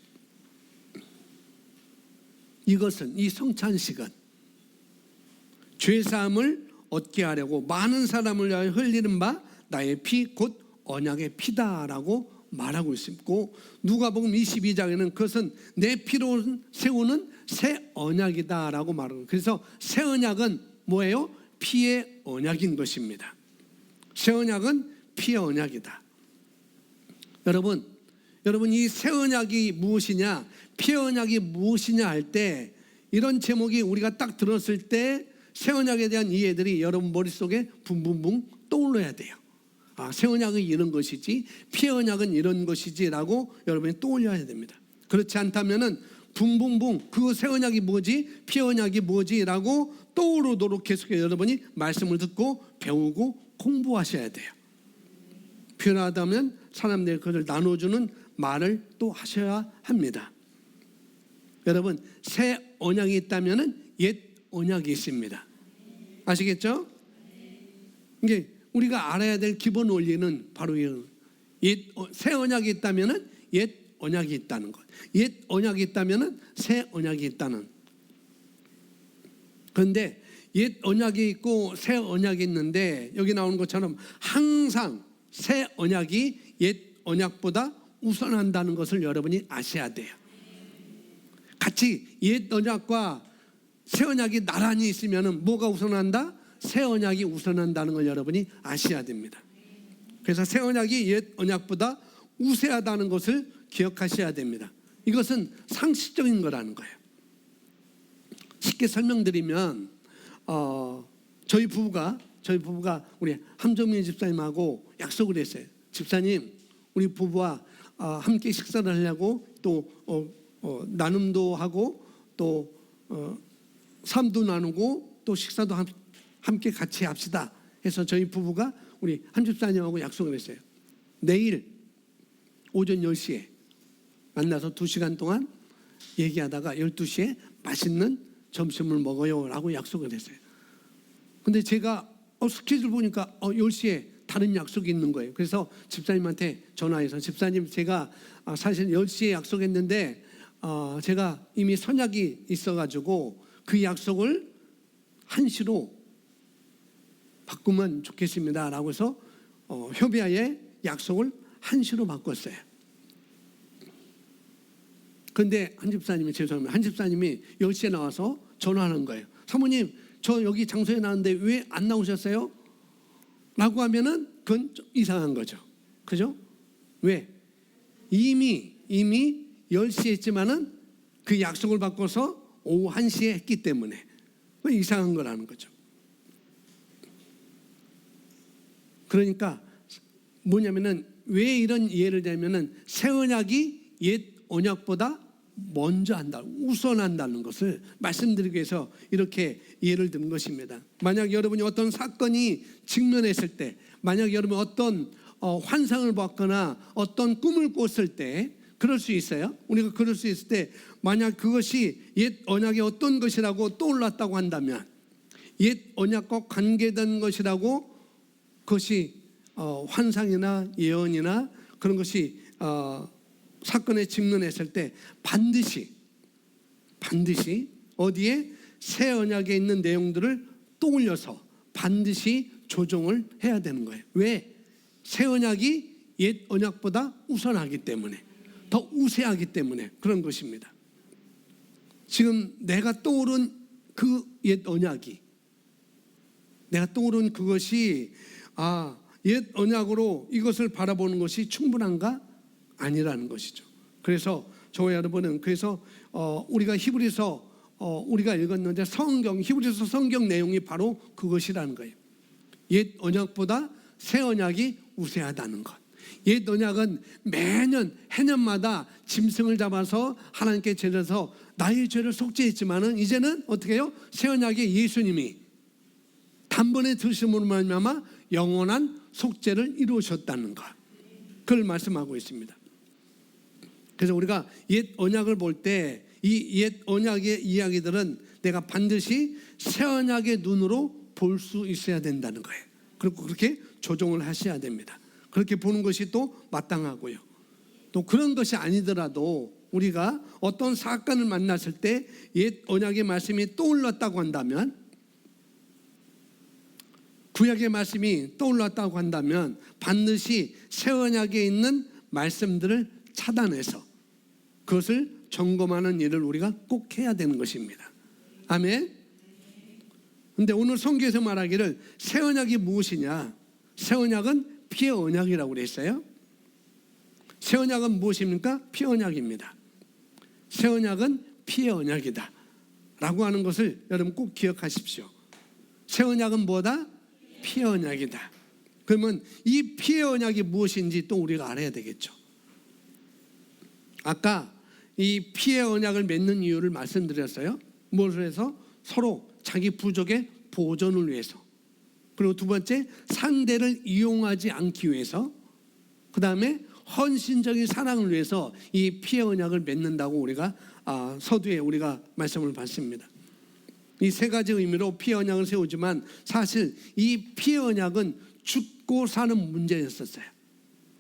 이것은, 이 성찬식은 죄사함을 얻게 하려고 많은 사람을 위하여 흘리는 바 나의 피 곧 언약의 피다라고 말하고 있고, 누가복음 22장에는 그것은 내 피로 세우는 새 언약이다라고 말하고, 그래서 새 언약은 뭐예요? 피의 언약인 것입니다. 새 언약은 피의 언약이다. 여러분 이 새 언약이 무엇이냐, 피의 언약이 무엇이냐 할 때 이런 제목이 우리가 딱 들었을 때 새 언약에 대한 이해들이 여러분 머릿속에 붕붕붕 떠올라야 돼요. 아, 새 언약은 이런 것이지, 피의 언약은 이런 것이지라고 여러분이 떠올려야 됩니다. 그렇지 않다면은 붕붕붕 그 새 언약이 뭐지, 피의 언약이 뭐지라고 떠오르도록 계속 여러분이 말씀을 듣고 배우고 공부하셔야 돼요. 필요하다면 사람들이 그걸 나눠주는 말을 또 하셔야 합니다. 여러분, 새 언약이 있다면은 옛 언약이 있습니다. 아시겠죠? 이게 우리가 알아야 될 기본 원리는 바로 새 언약이 있다면은 옛 언약이 있다는 것. 옛 언약이 있다면은 새 언약이 있다는. 그런데 옛 언약이 있고 새 언약이 있는데 여기 나오는 것처럼 항상 새 언약이 옛 언약보다 우선한다는 것을 여러분이 아셔야 돼요. 같이 옛 언약과 새 언약이 나란히 있으면은 뭐가 우선한다? 새 언약이 우선한다는 걸 여러분이 아셔야 됩니다. 그래서 새 언약이 옛 언약보다 우세하다는 것을 기억하셔야 됩니다. 이것은 상식적인 거라는 거예요. 쉽게 설명드리면 저희 부부가 우리 함정민 집사님하고 약속을 했어요. 집사님, 우리 부부와 함께 식사를 하려고 또 나눔도 하고 또 삶도 나누고 또 식사도 함께 같이 합시다 해서 저희 부부가 우리 한 집사님하고 약속을 했어요. 내일 오전 10시에 만나서 2시간 동안 얘기하다가 12시에 맛있는 점심을 먹어요 라고 약속을 했어요. 근데 제가 스케줄 보니까 10시에 다른 약속이 있는 거예요. 그래서 집사님한테 전화해서 집사님, 제가 사실 10시에 약속했는데 제가 이미 선약이 있어가지고 그 약속을 1시로 바꾸면 좋겠습니다 라고 해서 협의하에 약속을 1시로 바꿨어요. 그런데 한 집사님이 10시에 나와서 전화하는 거예요. 사모님, 저 여기 장소에 나왔는데 왜 안 나오셨어요? 라고 하면은 그건 좀 이상한 거죠. 그죠? 왜? 이미 10시에 했지만은 그 약속을 바꿔서 오후 1시에 했기 때문에 이상한 거라는 거죠. 그러니까 뭐냐면은 왜 이런 예를 들면은 새 언약이 옛 언약보다 먼저 한다, 우선한다는 것을 말씀드리기 위해서 이렇게 예를 든 것입니다. 만약 여러분이 어떤 사건이 직면했을 때, 만약 여러분이 어떤 환상을 봤거나 어떤 꿈을 꿨을 때, 그럴 수 있어요. 우리가 그럴 수 있을 때 만약 그것이 옛 언약의 어떤 것이라고 떠올랐다고 한다면, 옛 언약과 관계된 것이라고, 그것이 환상이나 예언이나 그런 것이 사건에 직면했을 때 반드시 어디에 새 언약에 있는 내용들을 떠올려서 반드시 조정을 해야 되는 거예요. 왜? 새 언약이 옛 언약보다 우선하기 때문에, 더 우세하기 때문에 그런 것입니다. 지금 내가 떠오른 그 옛 언약이, 내가 떠오른 그것이 옛 언약으로 이것을 바라보는 것이 충분한가? 아니라는 것이죠. 그래서 저와 여러분은, 그래서 우리가 히브리서 우리가 읽었는데 히브리서 성경 내용이 바로 그것이라는 거예요. 옛 언약보다 새 언약이 우세하다는 것. 옛 언약은 매년 해년마다 짐승을 잡아서 하나님께 제려서 나의 죄를 속죄했지만은 이제는 어떻게 해요? 새 언약의 예수님이 단번에 들으심으로 말미암아 영원한 속죄를 이루셨다는 것, 그걸 말씀하고 있습니다. 그래서 우리가 옛 언약을 볼 때 이 옛 언약의 이야기들은 내가 반드시 새 언약의 눈으로 볼 수 있어야 된다는 거예요. 그리고 그렇게 조정을 하셔야 됩니다. 그렇게 보는 것이 또 마땅하고요. 또 그런 것이 아니더라도 우리가 어떤 사건을 만났을 때 옛 언약의 말씀이 떠올랐다고 한다면, 구약의 말씀이 떠올랐다고 한다면 반드시 새 언약에 있는 말씀들을 차단해서 그것을 점검하는 일을 우리가 꼭 해야 되는 것입니다. 아멘. 근데 오늘 성경에서 말하기를 새 언약이 무엇이냐? 새 언약은 피의 언약이라고 그랬어요. 새 언약은 무엇입니까? 피의 언약입니다. 새 언약은 피의 언약이다 라고 하는 것을 여러분 꼭 기억하십시오. 새 언약은 뭐다? 피의 언약이다. 그러면 이 피의 언약이 무엇인지 또 우리가 알아야 되겠죠. 아까 이 피의 언약을 맺는 이유를 말씀드렸어요. 무엇을 해서? 서로 자기 부족의 보존을 위해서, 그리고 두 번째 상대를 이용하지 않기 위해서, 그 다음에 헌신적인 사랑을 위해서 이 피의 언약을 맺는다고 우리가 서두에 우리가 말씀을 받습니다. 이 세 가지 의미로 피의 언약을 세우지만 사실 이 피의 언약은 죽고 사는 문제였었어요.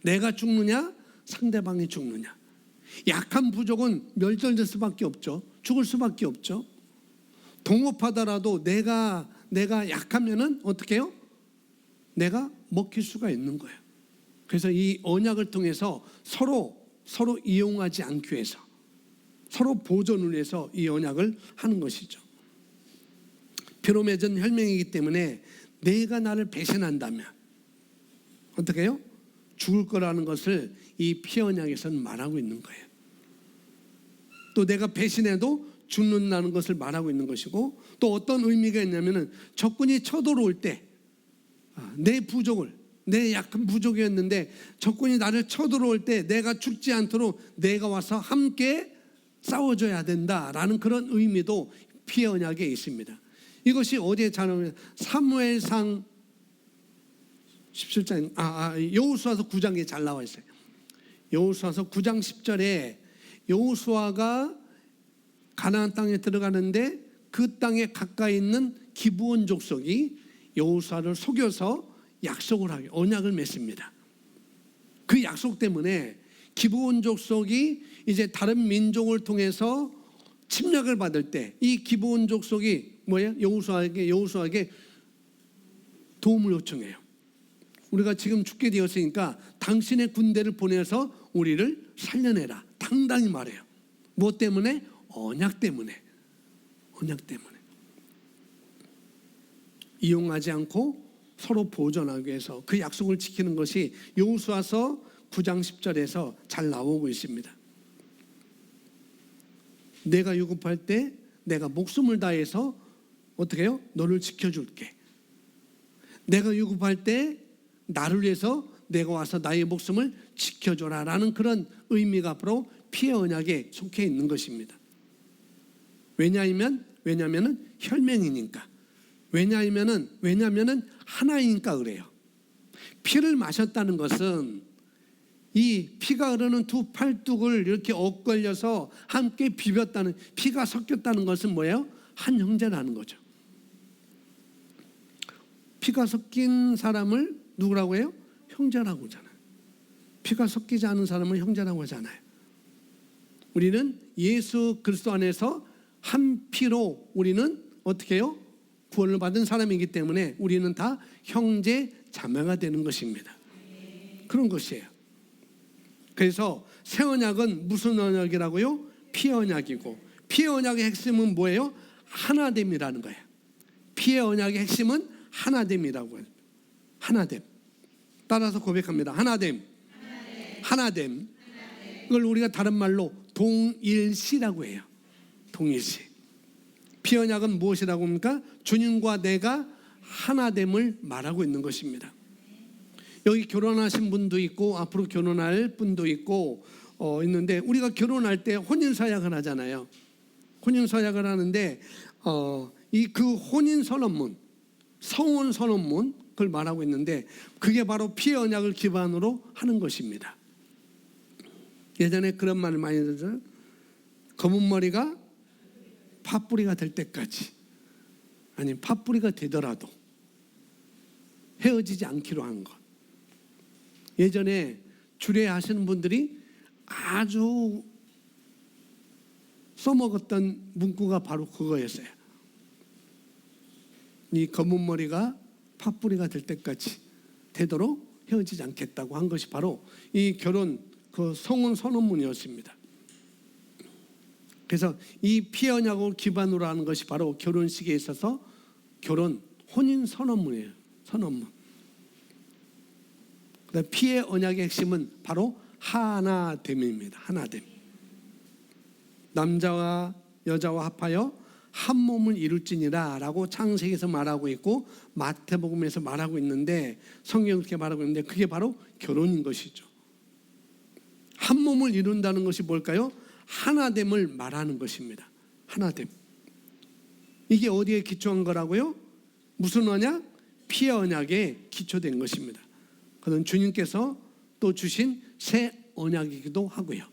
내가 죽느냐 상대방이 죽느냐. 약한 부족은 멸절될 수밖에 없죠. 죽을 수밖에 없죠. 동업하더라도 내가 약하면은 어떻게 해요? 내가 먹힐 수가 있는 거예요. 그래서 이 언약을 통해서 서로 이용하지 않기 위해서, 서로 보존을 위해서 이 언약을 하는 것이죠. 피로 맺은 혈맹이기 때문에 내가 나를 배신한다면 어떻게 해요? 죽을 거라는 것을 이 피 언약에서는 말하고 있는 거예요. 또 내가 배신해도 죽는다는 것을 말하고 있는 것이고, 또 어떤 의미가 있냐면은 적군이 쳐들어올 때 내 부족을, 내 약한 부족이었는데 적군이 나를 쳐들어올 때 내가 죽지 않도록 내가 와서 함께 싸워줘야 된다라는 그런 의미도 피의 언약에 있습니다. 이것이 어디에 잘 나오냐? 사무엘상 17장, 여호수아서 9장에 잘 나와 있어요. 여호수아서 9장 10절에 여호수아가 가나안 땅에 들어가는데 그 땅에 가까이 있는 기브온 족속이 여호수아를 속여서 약속을 하게, 언약을 맺습니다. 그 약속 때문에 기브온 족속이 이제 다른 민족을 통해서 침략을 받을 때 이 기브온 족속이 뭐예요? 여호수아에게 도움을 요청해요. 우리가 지금 죽게 되었으니까 당신의 군대를 보내서 우리를 살려내라. 당당히 말해요. 뭐 때문에? 언약 때문에. 언약 때문에. 이용하지 않고 서로 보존하기 위해서 그 약속을 지키는 것이 여호수아서 9장 10절에서 잘 나오고 있습니다. 내가 유급할 때 내가 목숨을 다해서 어떻게 해요? 너를 지켜줄게. 내가 유급할 때 나를 위해서 내가 와서 나의 목숨을 지켜줘라라는 그런 의미가 바로 피의 언약에 속해 있는 것입니다. 왜냐하면은 혈맹이니까. 왜냐하면은 하나이니까 그래요. 피를 마셨다는 것은 이 피가 흐르는 두 팔뚝을 이렇게 엇걸려서 함께 비볐다는, 피가 섞였다는 것은 뭐예요? 한 형제라는 거죠. 피가 섞인 사람을 누구라고 해요? 형제라고 하잖아요. 피가 섞이지 않은 사람을 형제라고 하잖아요. 우리는 예수 그리스도 안에서 한 피로 우리는 어떻게 해요? 구원을 받은 사람이기 때문에 우리는 다 형제 자매가 되는 것입니다. 그런 것이에요. 그래서 새 언약은 무슨 언약이라고요? 피의 언약이고, 피의 언약의 핵심은 뭐예요? 하나됨이라는 거예요. 피의 언약의 핵심은 하나됨이라고 해요. 하나됨. 따라서 고백합니다. 하나됨. 이걸 우리가 다른 말로 동일시라고 해요. 동일시. 피의 언약은 무엇이라고 합니까? 주님과 내가 하나됨을 말하고 있는 것입니다. 여기 결혼하신 분도 있고 앞으로 결혼할 분도 있고 있는데, 우리가 결혼할 때 혼인서약을 하잖아요. 혼인서약을 하는데 그 혼인선언문, 성혼선언문, 그걸 말하고 있는데 그게 바로 피의 언약을 기반으로 하는 것입니다. 예전에 그런 말을 많이 들었잖아요. 검은 머리가 팥뿌리가 될 때까지, 아니 팥뿌리가 되더라도 헤어지지 않기로 한 것. 예전에 주례하시는 분들이 아주 써먹었던 문구가 바로 그거였어요. 이 검은 머리가 팥뿌리가 될 때까지 되도록 헤어지지 않겠다고 한 것이 바로 이 결혼 그 성혼 선언문이었습니다. 그래서 이 피의 언약을 기반으로 하는 것이 바로 결혼식에 있어서 결혼 혼인 선언문이에요. 선언문. 피의 언약의 핵심은 바로 하나됨입니다. 하나됨. 남자와 여자와 합하여 한 몸을 이룰지니라 라고 창세기에서 말하고 있고 마태복음에서 말하고 있는데, 성경은 그렇게 말하고 있는데 그게 바로 결혼인 것이죠. 한 몸을 이룬다는 것이 뭘까요? 하나됨을 말하는 것입니다. 하나됨. 이게 어디에 기초한 거라고요? 무슨 언약? 피의 언약에 기초된 것입니다. 그건 주님께서 또 주신 새 언약이기도 하고요.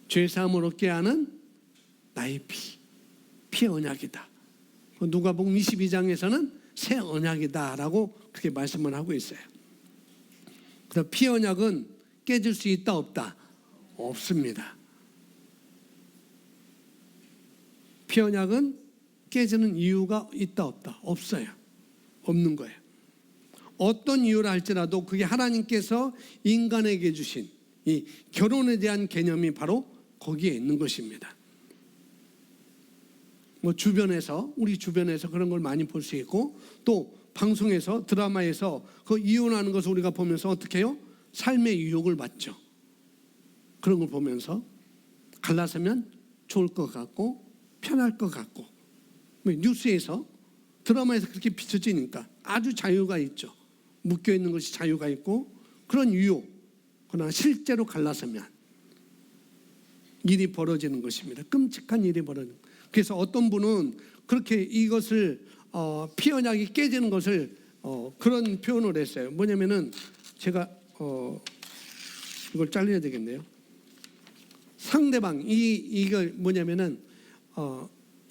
죄사함을 얻게 하는 나의 피의 언약이다. 누가복음 22장에서는 새 언약이다라고 그렇게 말씀을 하고 있어요. 그래서 피의 언약은 깨질 수 있다 없다? 없습니다. 피의 언약은 깨지는 이유가 있다 없다? 없어요. 없는 거예요. 어떤 이유라 할지라도 그게 하나님께서 인간에게 주신 이 결혼에 대한 개념이 바로 거기에 있는 것입니다. 우리 주변에서 그런 걸 많이 볼 수 있고, 또 방송에서, 드라마에서 그 이혼하는 것을 우리가 보면서 어떻게 해요? 삶의 유혹을 받죠. 그런 걸 보면서 갈라서면 좋을 것 같고 편할 것 같고, 뉴스에서, 드라마에서 그렇게 비춰지니까 아주 자유가 있죠. 묶여있는 것이 자유가 있고 그런 유혹. 그러나 실제로 갈라서면 일이 벌어지는 것입니다. 끔찍한 일이 벌어지는 것입니다. 그래서 어떤 분은 그렇게 이것을 피의 언약이 깨지는 것을 그런 표현을 했어요. 뭐냐면은 제가 이걸 잘라야 되겠네요. 상대방 이거 뭐냐면은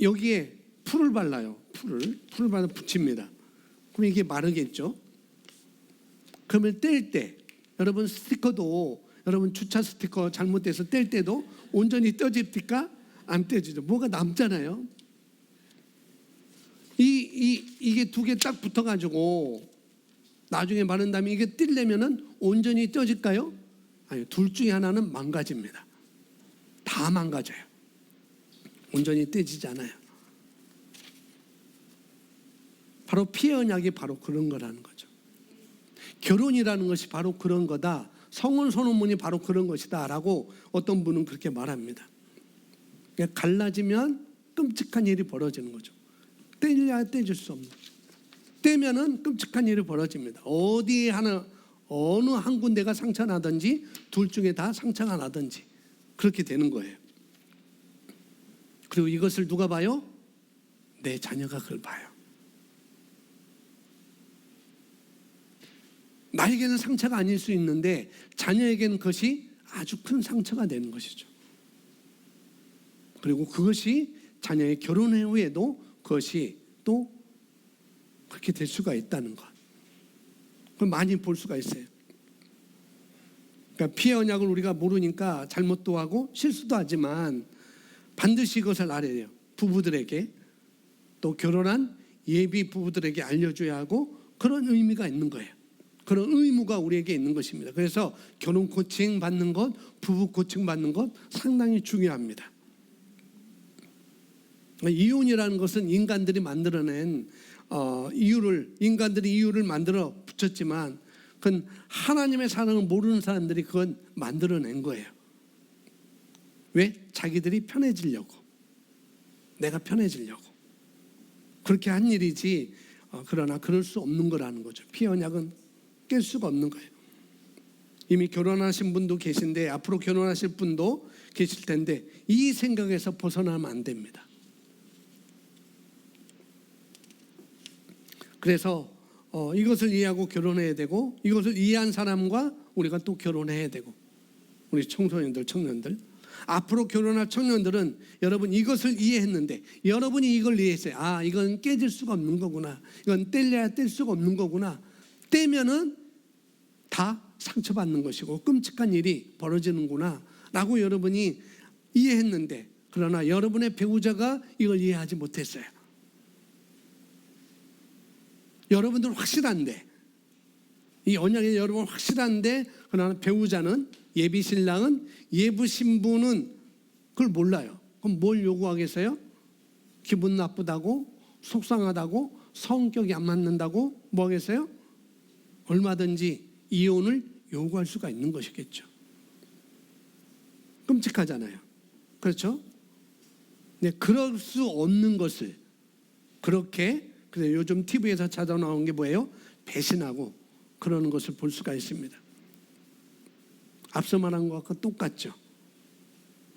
여기에 풀을 발라요. 풀을 발라 붙입니다. 그럼 이게 마르겠죠. 그러면 뗄 때 여러분 스티커도, 여러분 주차 스티커 잘못돼서 뗄 때도 온전히 떼집니까? 안 떼지죠. 뭐가 남잖아요. 이게 두 개 딱 붙어가지고 나중에 마른 다음에 이게 떼려면은 온전히 떼질까요? 아니, 둘 중에 하나는 망가집니다. 다 망가져요. 온전히 떼지지 않아요. 바로 피의 언약이 바로 그런 거라는 거죠. 결혼이라는 것이 바로 그런 거다. 성혼 선언문이 바로 그런 것이다 라고 어떤 분은 그렇게 말합니다. 갈라지면 끔찍한 일이 벌어지는 거죠. 떼려야 떼질 수 없는 거죠. 떼면은 끔찍한 일이 벌어집니다. 어느 한 군데가 상처 나든지 둘 중에 다 상처가 나든지 그렇게 되는 거예요. 그리고 이것을 누가 봐요? 내 자녀가 그걸 봐요. 나에게는 상처가 아닐 수 있는데 자녀에게는 그것이 아주 큰 상처가 되는 것이죠. 그리고 그것이 자녀의 결혼 후에도 그것이 또 그렇게 될 수가 있다는 것. 그걸 많이 볼 수가 있어요. 그러니까 피해 언약을 우리가 모르니까 잘못도 하고 실수도 하지만 반드시 그것을 알아야 해요. 부부들에게 또 결혼한 예비 부부들에게 알려줘야 하고 그런 의미가 있는 거예요. 그런 의무가 우리에게 있는 것입니다. 그래서 결혼 코칭 받는 것, 부부 코칭 받는 것 상당히 중요합니다. 이혼이라는 것은 인간들이 만들어낸 인간들이 이유를 만들어 붙였지만 그건 하나님의 사랑을 모르는 사람들이 그건 만들어낸 거예요. 왜? 자기들이 편해지려고, 내가 편해지려고 그렇게 한 일이지. 그러나 그럴 수 없는 거라는 거죠. 피해 언약은 깰 수가 없는 거예요. 이미 결혼하신 분도 계신데 앞으로 결혼하실 분도 계실 텐데 이 생각에서 벗어나면 안 됩니다. 그래서 이것을 이해하고 결혼해야 되고 이것을 이해한 사람과 우리가 또 결혼해야 되고 우리 청소년들, 청년들 앞으로 결혼할 청년들은 여러분 이것을 이해했는데 여러분이 이걸 이해했어요. 아, 이건 깨질 수가 없는 거구나. 이건 뗄래야 뗄 수가 없는 거구나. 떼면은 다 상처받는 것이고 끔찍한 일이 벌어지는구나 라고 여러분이 이해했는데 그러나 여러분의 배우자가 이걸 이해하지 못했어요. 여러분들은 확실한데 이 언약이 여러분 확실한데 그러나 배우자는 예비 신랑은 예부 신부는 그걸 몰라요. 그럼 뭘 요구하겠어요? 기분 나쁘다고 속상하다고 성격이 안 맞는다고 뭐 하겠어요? 얼마든지 이혼을 요구할 수가 있는 것이겠죠. 끔찍하잖아요. 그렇죠? 네, 그럴 수 없는 것을 그렇게 그래서 요즘 TV에서 찾아 나온 게 뭐예요? 배신하고 그러는 것을 볼 수가 있습니다. 앞서 말한 것과 똑같죠.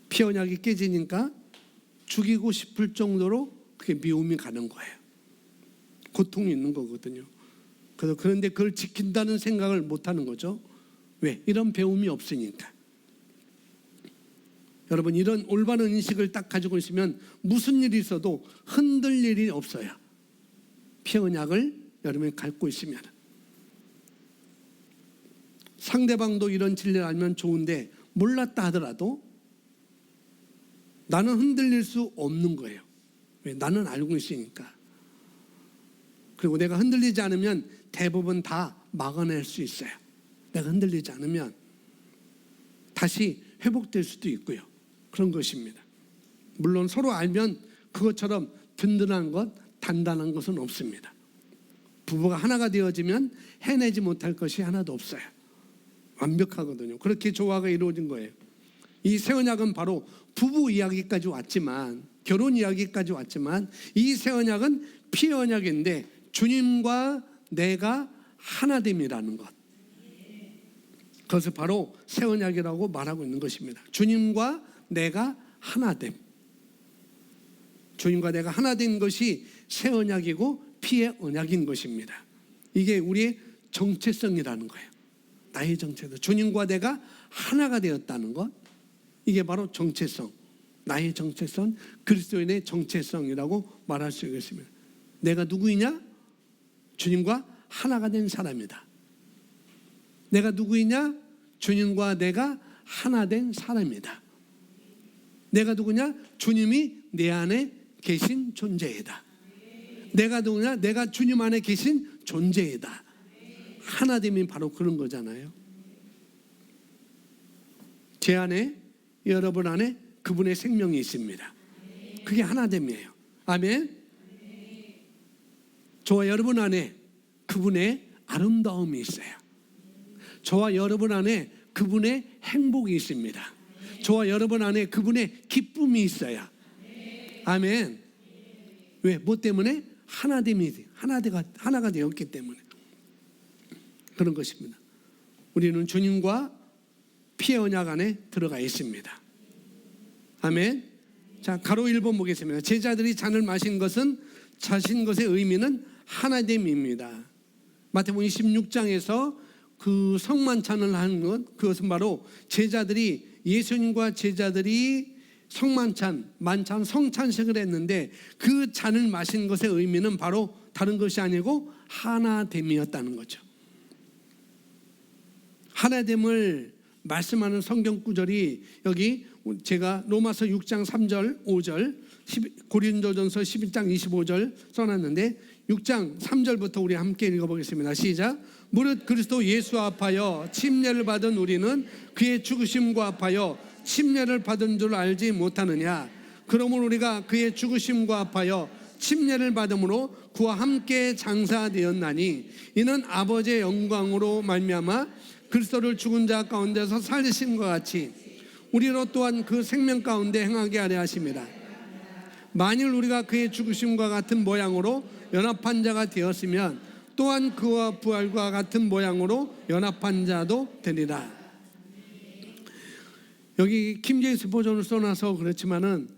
피해 언약이 깨지니까 죽이고 싶을 정도로 그게 미움이 가는 거예요. 고통이 있는 거거든요. 그런데 그걸 지킨다는 생각을 못하는 거죠. 왜? 이런 배움이 없으니까. 여러분 이런 올바른 인식을 딱 가지고 있으면 무슨 일이 있어도 흔들릴 일이 없어요. 피해 언약을 여러분이 갖고 있으면. 상대방도 이런 진리를 알면 좋은데 몰랐다 하더라도 나는 흔들릴 수 없는 거예요. 왜? 나는 알고 있으니까. 그리고 내가 흔들리지 않으면 대부분 다 막아낼 수 있어요. 내가 흔들리지 않으면 다시 회복될 수도 있고요. 그런 것입니다. 물론 서로 알면 그것처럼 든든한 것, 단단한 것은 없습니다. 부부가 하나가 되어지면 해내지 못할 것이 하나도 없어요. 완벽하거든요. 그렇게 조화가 이루어진 거예요. 이 새 언약은 바로 부부 이야기까지 왔지만 결혼 이야기까지 왔지만 이 새 언약은 피해 언약인데 주님과 내가 하나됨이라는 것. 그것을 바로 새 언약이라고 말하고 있는 것입니다. 주님과 내가 하나됨. 주님과 내가 하나된 것이 새 언약이고 피해 언약인 것입니다. 이게 우리의 정체성이라는 거예요. 나의 정체성. 주님과 내가 하나가 되었다는 것. 이게 바로 정체성. 나의 정체성, 그리스도인의 정체성이라고 말할 수 있겠습니다. 내가 누구이냐? 주님과 하나가 된 사람이다. 내가 누구이냐? 주님과 내가 하나 된 사람이다. 내가 누구냐? 주님이 내 안에 계신 존재이다. 내가 누구냐? 내가 주님 안에 계신 존재이다. 하나됨이 바로 그런 거잖아요. 제 안에, 여러분 안에 그분의 생명이 있습니다. 그게 하나됨이에요. 아멘. 저와 여러분 안에 그분의 아름다움이 있어요. 저와 여러분 안에 그분의 행복이 있습니다. 저와 여러분 안에 그분의 기쁨이 있어요. 아멘. 왜? 뭐 때문에? 하나가 되었기 때문에 그런 것입니다. 우리는 주님과 피의 언약 안에 들어가 있습니다. 아멘. 자, 가로 1번 보겠습니다. 제자들이 잔을 마신 것은 자신 것의 의미는 하나됨입니다. 마태복음 26장에서 그 성만찬을 한 것, 그것은 바로 예수님과 제자들이 성찬식을 했는데 그 잔을 마신 것의 의미는 바로 다른 것이 아니고 하나됨이었다는 거죠. 하나됨을 말씀하는 성경 구절이 여기 제가 로마서 6장 3절 5절 고린도전서 11장 25절 써놨는데 6장 3절부터 우리 함께 읽어보겠습니다. 시작. 무릇 그리스도 예수 합하여 침례를 받은 우리는 그의 죽으심과 합하여 침례를 받은 줄 알지 못하느냐. 그러므로 우리가 그의 죽으심과 합하여 침례를 받음으로 그와 함께 장사되었나니 이는 아버지의 영광으로 말미암아 그리스도를 죽은 자 가운데서 살리심과 같이 우리로 또한 그 생명 가운데 행하게 하려 하심이라. 만일 우리가 그의 죽으심과 같은 모양으로 연합한 자가 되었으면 또한 그와 부활과 같은 모양으로 연합한 자도 되리라. 여기 킹제임스 버전을 써놔서 그렇지만은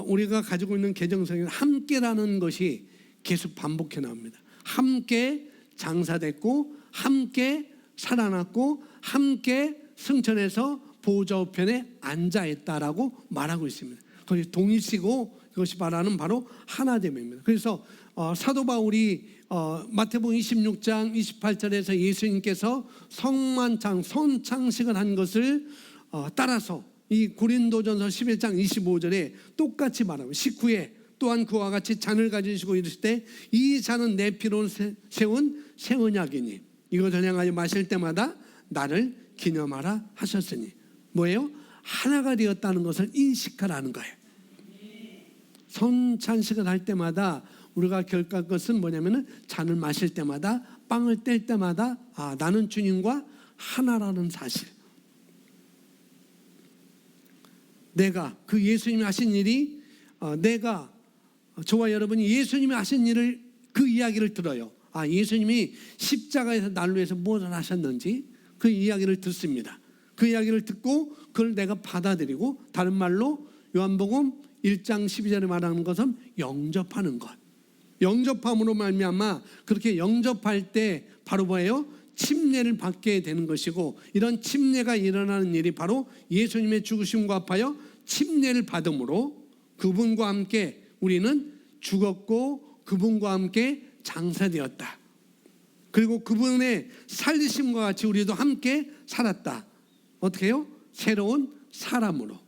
우리가 가지고 있는 개정성에는 함께라는 것이 계속 반복해 나옵니다. 함께 장사됐고 함께 살아났고 함께 승천해서 보좌 우편에 앉아있다라고 말하고 있습니다. 거기 동일시고 그것이 말하는 바로 하나됨입니다. 그래서 사도 바울이 마태복음 26장 28절에서 예수님께서 선창식을 한 것을 따라서 이 고린도전서 11장 25절에 똑같이 말하고 19에 또한 그와 같이 잔을 가지시고 이르실 때 이 잔은 내 피로 세운 새 언약이니 이것을 행하여 마실 때마다 나를 기념하라 하셨으니 뭐예요? 하나가 되었다는 것을 인식하라는 거예요. 선찬식을 할 때마다 우리가 기억할 것은 뭐냐면은 잔을 마실 때마다 빵을 뗄 때마다 나는 주님과 하나라는 사실. 내가 그 예수님이 하신 일이 내가 저와 여러분이 예수님이 하신 일을 그 이야기를 들어요. 예수님이 십자가에서 나를 위해서 무엇을 하셨는지 그 이야기를 듣습니다. 그 이야기를 듣고 그걸 내가 받아들이고 다른 말로 요한복음 1장 12절에 말하는 것은 영접하는 것. 영접함으로 말미암아 그렇게 영접할 때 바로 뭐예요? 침례를 받게 되는 것이고 이런 침례가 일어나는 일이 바로 예수님의 죽으심과 합하여 침례를 받음으로 그분과 함께 우리는 죽었고 그분과 함께 장사되었다. 그리고 그분의 살리심과 같이 우리도 함께 살았다. 어떻게 해요? 새로운 사람으로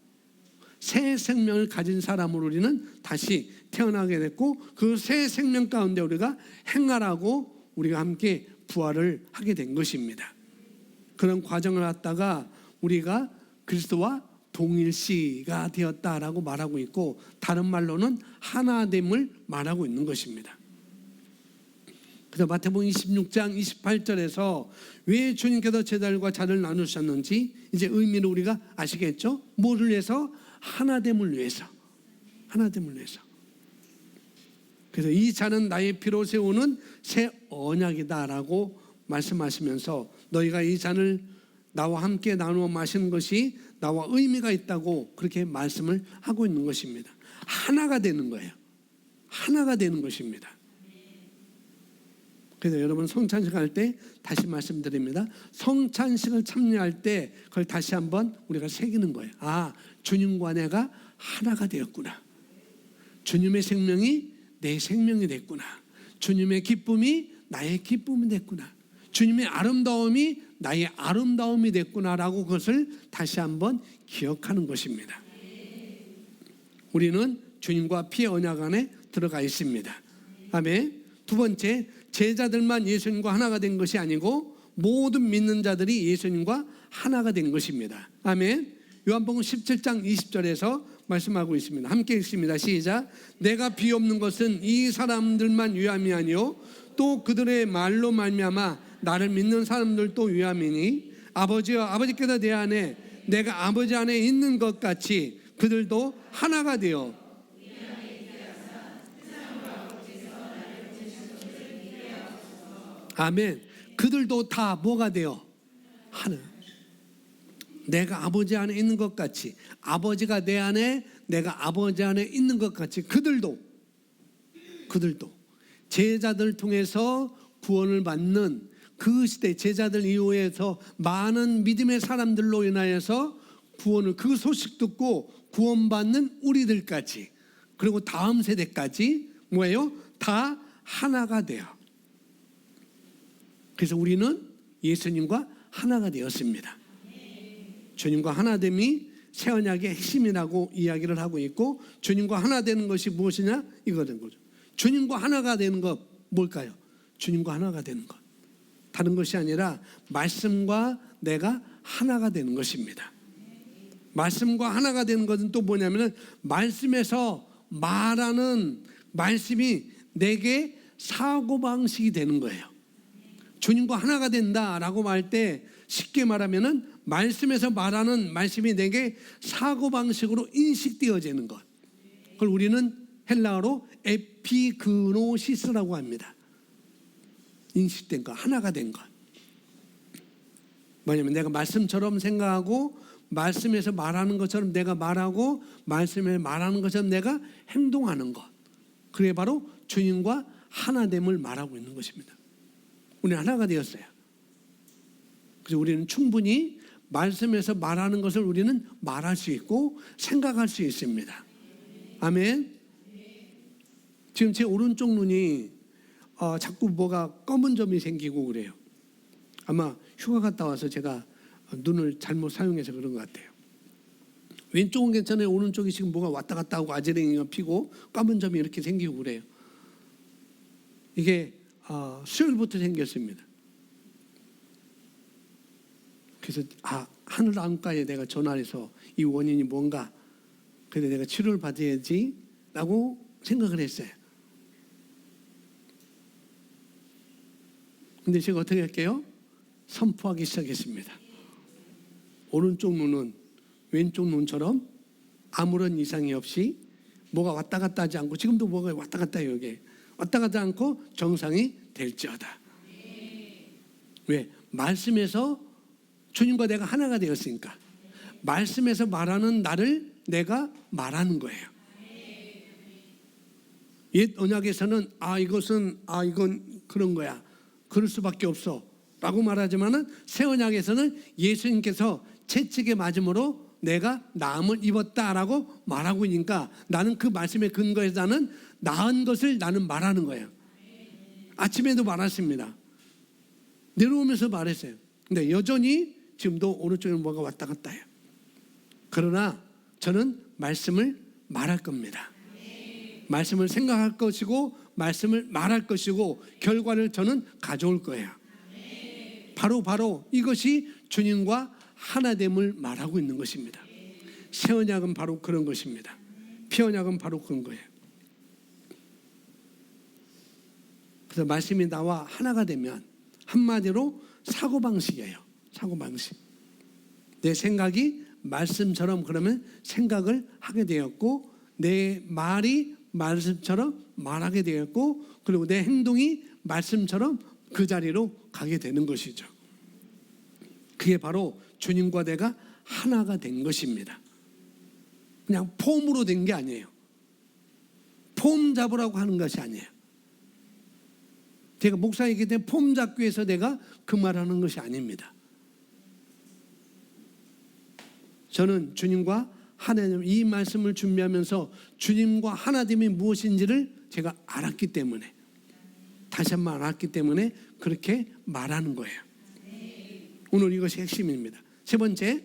새 생명을 가진 사람으로 우리는 다시 태어나게 됐고 그 새 생명 가운데 우리가 행하라고 우리가 함께 부활을 하게 된 것입니다. 그런 과정을 갖다가 우리가 그리스도와 동일시가 되었다라고 말하고 있고 다른 말로는 하나됨을 말하고 있는 것입니다. 그래서 마태복음 26장 28절에서 왜 주님께서 제자들과 잔을 나누셨는지 이제 의미를 우리가 아시겠죠? 뭐를 위해서? 하나됨을 위해서. 하나됨을 위해서. 그래서 이 잔은 나의 피로 세우는 새 언약이다라고 말씀하시면서 너희가 이 잔을 나와 함께 나누어 마시는 것이 나와 의미가 있다고 그렇게 말씀을 하고 있는 것입니다. 하나가 되는 거예요. 하나가 되는 것입니다. 그래서 여러분 성찬식 할 때 다시 말씀드립니다. 성찬식을 참여할 때 그걸 다시 한번 우리가 새기는 거예요. 주님과 내가 하나가 되었구나. 주님의 생명이 내 생명이 됐구나. 주님의 기쁨이 나의 기쁨이 됐구나. 주님의 아름다움이 나의 아름다움이 됐구나라고 그것을 다시 한번 기억하는 것입니다. 우리는 주님과 피의 언약 안에 들어가 있습니다. 아멘. 두 번째, 제자들만 예수님과 하나가 된 것이 아니고 모든 믿는 자들이 예수님과 하나가 된 것입니다. 아멘. 요한복음 17장 20절에서 말씀하고 있습니다. 함께 읽습니다. 시작. 내가 비옵는 것은 이 사람들만 위함이 아니요 또 그들의 말로 말미암아 나를 믿는 사람들도 위함이니 아버지여 아버지께서 내 안에 내가 아버지 안에 있는 것 같이 그들도 하나가 되어 아멘. 그들도 다 뭐가 돼요? 하나. 내가 아버지 안에 있는 것 같이, 아버지가 내 안에, 내가 아버지 안에 있는 것 같이 그들도 제자들을 통해서 구원을 받는 그 시대, 제자들 이후에서 많은 믿음의 사람들로 인하여서 구원을, 그 소식 듣고 구원받는 우리들까지, 그리고 다음 세대까지 뭐예요? 다 하나가 돼요. 그래서 우리는 예수님과 하나가 되었습니다. 주님과 하나됨이 새 언약의 핵심이라고 이야기를 하고 있고, 주님과 하나 되는 것이 무엇이냐? 이거 된 거죠. 주님과 하나가 되는 것 뭘까요? 주님과 하나가 되는 것, 다른 것이 아니라 말씀과 내가 하나가 되는 것입니다. 말씀과 하나가 되는 것은 또 뭐냐면은, 말씀에서 말하는 말씀이 내게 사고방식이 되는 거예요. 주님과 하나가 된다라고 말 때 쉽게 말하면은 말씀에서 말하는 말씀이 내게 사고방식으로 인식되어지는 것, 그걸 우리는 헬라어로 에피그노시스라고 합니다. 인식된 것, 하나가 된 것. 뭐냐면 내가 말씀처럼 생각하고, 말씀에서 말하는 것처럼 내가 말하고, 말씀에 말하는 것처럼 내가 행동하는 것, 그게 바로 주님과 하나됨을 말하고 있는 것입니다. 우리는 하나가 되었어요. 그래서 우리는 충분히 말씀에서 말하는 것을 우리는 말할 수 있고 생각할 수 있습니다. 아멘. 지금 제 오른쪽 눈이 자꾸 뭐가 검은 점이 생기고 그래요. 아마 휴가 갔다 와서 제가 눈을 잘못 사용해서 그런 것 같아요. 왼쪽은 괜찮아요. 오른쪽이 지금 뭐가 왔다 갔다 하고 아지랭이가 피고 검은 점이 이렇게 생기고 그래요. 이게 수요일부터 생겼습니다. 그래서 하늘 안과에 내가 전화해서 이 원인이 뭔가, 그래 내가 치료를 받아야지 라고 생각을 했어요. 근데 제가 어떻게 할게요? 선포하기 시작했습니다. 오른쪽 눈은 왼쪽 눈처럼 아무런 이상이 없이 뭐가 왔다 갔다 하지 않고, 지금도 뭐가 왔다 갔다 해요. 여기 왔다 갔다 않고 정상이 될지어다. 왜? 말씀에서 주님과 내가 하나가 되었으니까. 말씀에서 말하는 나를 내가 말하는 거예요. 옛 언약에서는 이건 그런 거야, 그럴 수밖에 없어 라고 말하지만은, 새 언약에서는 예수님께서 채찍에 맞음으로 내가 나음을 입었다라고 말하고 있으니까, 나는 그 말씀에 근거해서 나는 나은 것을 나는 말하는 거예요. 아침에도 말했습니다. 내려오면서 말했어요. 근데 여전히 지금도 오른쪽에 뭐가 왔다 갔다 해요. 그러나 저는 말씀을 말할 겁니다. 말씀을 생각할 것이고 말씀을 말할 것이고 결과를 저는 가져올 거예요. 바로 이것이 주님과 하나됨을 말하고 있는 것입니다. 새 언약은 바로 그런 것입니다. 피 언약은 바로 그런 거예요. 그래서 말씀이 나와 하나가 되면 한마디로 사고방식이에요. 사고방식. 내 생각이 말씀처럼 그러면 생각을 하게 되었고, 내 말이 말씀처럼 말하게 되었고, 그리고 내 행동이 말씀처럼 그 자리로 가게 되는 것이죠. 그게 바로 주님과 내가 하나가 된 것입니다. 그냥 폼으로 된 게 아니에요. 폼 잡으라고 하는 것이 아니에요. 제가 목사이기 때문에 폼 잡기 위해서 내가 그 말하는 것이 아닙니다. 저는 주님과 하나님, 이 말씀을 준비하면서 주님과 하나됨이 무엇인지를 제가 알았기 때문에, 다시 한번 알았기 때문에 그렇게 말하는 거예요. 오늘 이것이 핵심입니다. 세 번째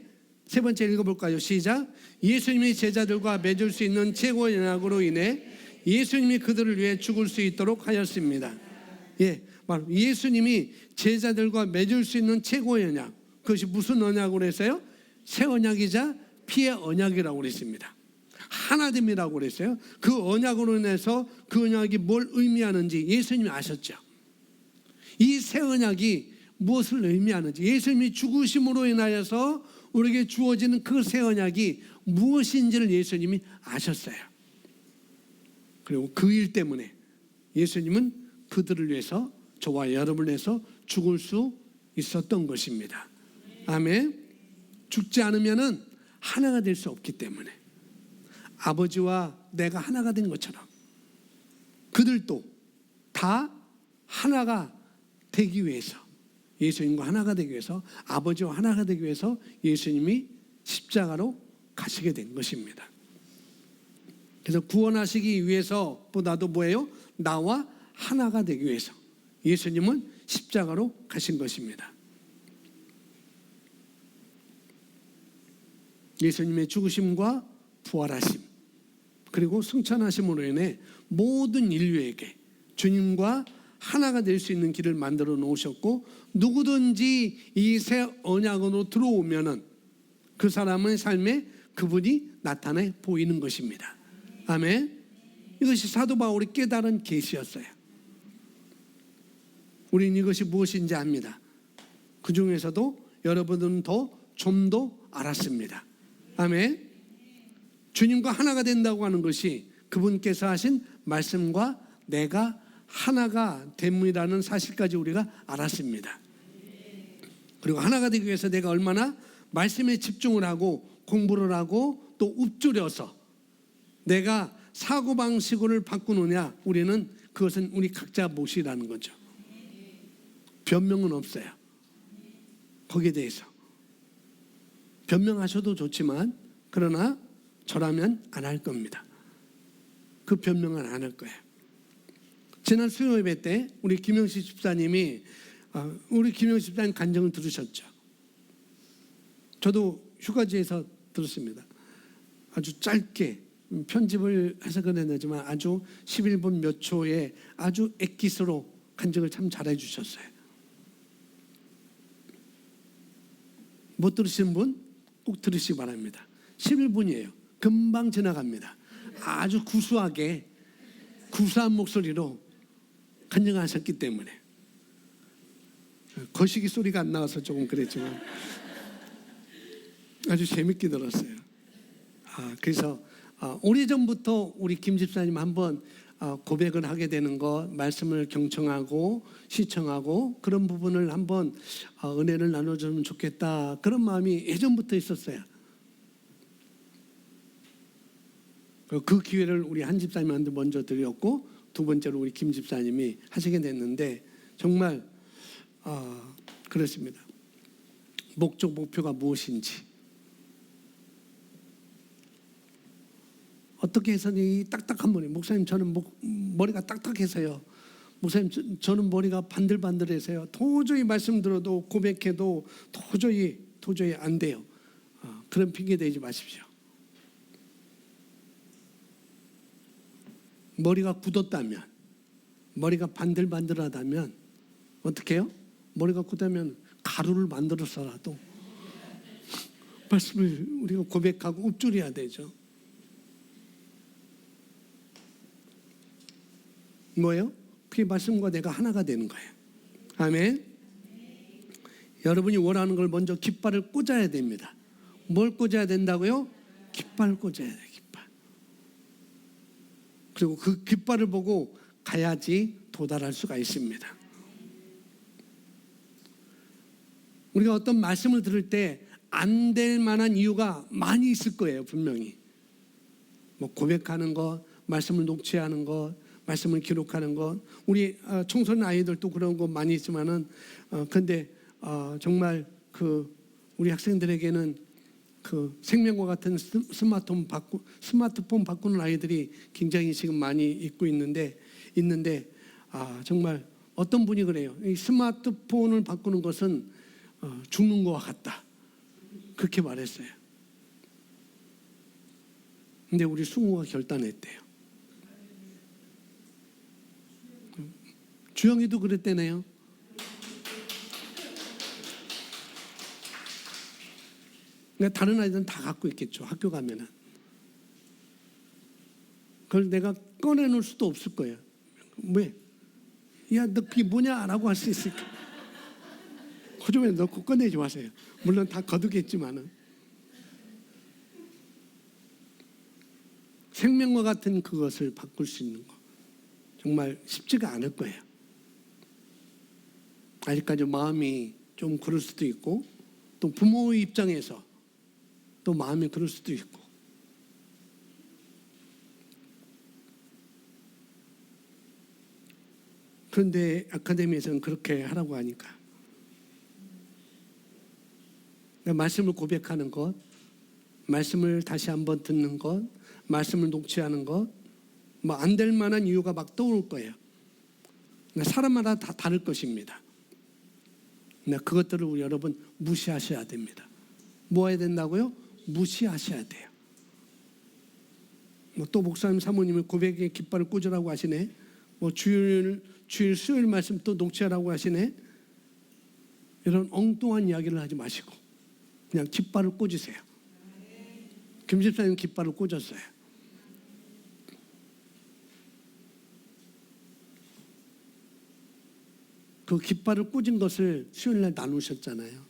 읽어볼까요? 시작. 예수님이 제자들과 맺을 수 있는 최고의 언약으로 인해 예수님이 그들을 위해 죽을 수 있도록 하였습니다. 바로 예수님이 제자들과 맺을 수 있는 최고의 언약, 그것이 무슨 언약으로 했어요? 새 언약이자 피의 언약이라고 그랬습니다. 하나됨이라고 그랬어요. 그 언약으로 인해서 그 언약이 뭘 의미하는지 예수님이 아셨죠. 이 새 언약이 무엇을 의미하는지, 예수님이 죽으심으로 인하여서 우리에게 주어지는 그 새 언약이 무엇인지를 예수님이 아셨어요. 그리고 그 일 때문에 예수님은 그들을 위해서 저와 여러분을 위해서 죽을 수 있었던 것입니다. 아멘. 죽지 않으면은 하나가 될 수 없기 때문에 아버지와 내가 하나가 된 것처럼 그들도 다 하나가 되기 위해서, 예수님과 하나가 되기 위해서, 아버지와 하나가 되기 위해서 예수님이 십자가로 가시게 된 것입니다. 그래서 구원하시기 위해서 보다도 뭐예요? 나와 하나가 되기 위해서 예수님은 십자가로 가신 것입니다. 예수님의 죽으심과 부활하심 그리고 승천하심으로 인해 모든 인류에게 주님과 하나가 될 수 있는 길을 만들어 놓으셨고, 누구든지 이 새 언약으로 들어오면은 그 사람의 삶에 그분이 나타내 보이는 것입니다. 아멘. 이것이 사도 바울이 깨달은 계시였어요. 우리는 이것이 무엇인지 압니다. 그 중에서도 여러분은 좀 더 알았습니다. 아멘. 주님과 하나가 된다고 하는 것이 그분께서 하신 말씀과 내가 하나가 됨이라는 사실까지 우리가 알았습니다. 그리고 하나가 되기 위해서 내가 얼마나 말씀에 집중을 하고 공부를 하고 또 읊조려서 내가 사고방식을 바꾸느냐, 우리는 그것은 우리 각자 몫이라는 거죠. 변명은 없어요. 거기에 대해서 변명하셔도 좋지만, 그러나 저라면 안 할 겁니다. 그 변명은 안 할 거예요. 지난 수요 예배 때 우리 김영식 집사님이 우리 김영식 집사님 간증을 들으셨죠. 저도 휴가지에서 들었습니다. 아주 짧게 편집을 해서 그랬지만 아주 11분 몇 초에 아주 액기스로 간증을 참 잘해 주셨어요. 못 들으시는 분 꼭 들으시기 바랍니다. 11분이에요. 금방 지나갑니다. 아주 구수하게 구수한 목소리로 간증하셨기 때문에 거시기 소리가 안 나와서 조금 그랬지만 아주 재밌게 들었어요. 그래서 오래전부터 우리 김 집사님 한번 고백을 하게 되는 것, 말씀을 경청하고 시청하고 그런 부분을 한번 은혜를 나눠주면 좋겠다, 그런 마음이 예전부터 있었어요. 그 기회를 우리 한 집사님한테 먼저 드렸고, 두 번째로 우리 김 집사님이 하시게 됐는데, 정말 그렇습니다. 목표가 무엇인지, 어떻게 해서 이 딱딱한 머리, 목사님 저는 머리가 딱딱해서요, 목사님 저는 머리가 반들반들해서요, 도저히 말씀 들어도 고백해도 도저히 안 돼요. 그런 핑계 대지 마십시오. 머리가 굳었다면, 머리가 반들반들하다면 어떻게 해요? 머리가 굳다면 가루를 만들어서라도 말씀을 우리가 고백하고 읊조려야 되죠. 뭐예요? 그게 말씀과 내가 하나가 되는 거예요. 아멘. 여러분이 원하는 걸 먼저 깃발을 꽂아야 됩니다. 뭘 꽂아야 된다고요? 깃발을 꽂아야 돼요. 깃발. 그리고 그 깃발을 보고 가야지 도달할 수가 있습니다. 우리가 어떤 말씀을 들을 때 안 될 만한 이유가 많이 있을 거예요. 분명히 고백하는 것, 말씀을 녹취하는 것, 말씀을 기록하는 것, 우리 청소년 아이들도 그런 거 많이 있지만은 근데 정말 우리 학생들에게는 생명과 같은 스마트폰 바꾸는 아이들이 굉장히 지금 많이 있고 있는데 정말 어떤 분이 그래요. 이 스마트폰을 바꾸는 것은 죽는 것과 같다, 그렇게 말했어요. 근데 우리 승우가 결단했대요. 주영이도 그랬대네요. 그러니까 다른 아이들은 다 갖고 있겠죠. 학교 가면은. 그걸 내가 꺼내놓을 수도 없을 거예요. 왜? 야, 너 그게 뭐냐? 라고 할 수 있을까? 호주머니에 넣고 꺼내지 마세요. 물론 다 거두겠지만은. 생명과 같은 그것을 바꿀 수 있는 거 정말 쉽지가 않을 거예요. 아직까지 마음이 좀 그럴 수도 있고, 또 부모의 입장에서 또 마음이 그럴 수도 있고, 그런데 아카데미에서는 그렇게 하라고 하니까 말씀을 고백하는 것, 말씀을 다시 한번 듣는 것, 말씀을 녹취하는 것, 뭐 안 될 만한 이유가 막 떠오를 거예요. 사람마다 다 다를 것입니다. 그것들을 우리 여러분 무시하셔야 됩니다. 뭐 해야 된다고요? 무시하셔야 돼요. 또 목사님 사모님이 고백의 깃발을 꽂으라고 하시네. 주일 수요일 말씀 또 녹취하라고 하시네. 이런 엉뚱한 이야기를 하지 마시고 그냥 깃발을 꽂으세요. 김 집사님 깃발을 꽂았어요. 그 깃발을 꽂은 것을 수요일날 나누셨잖아요.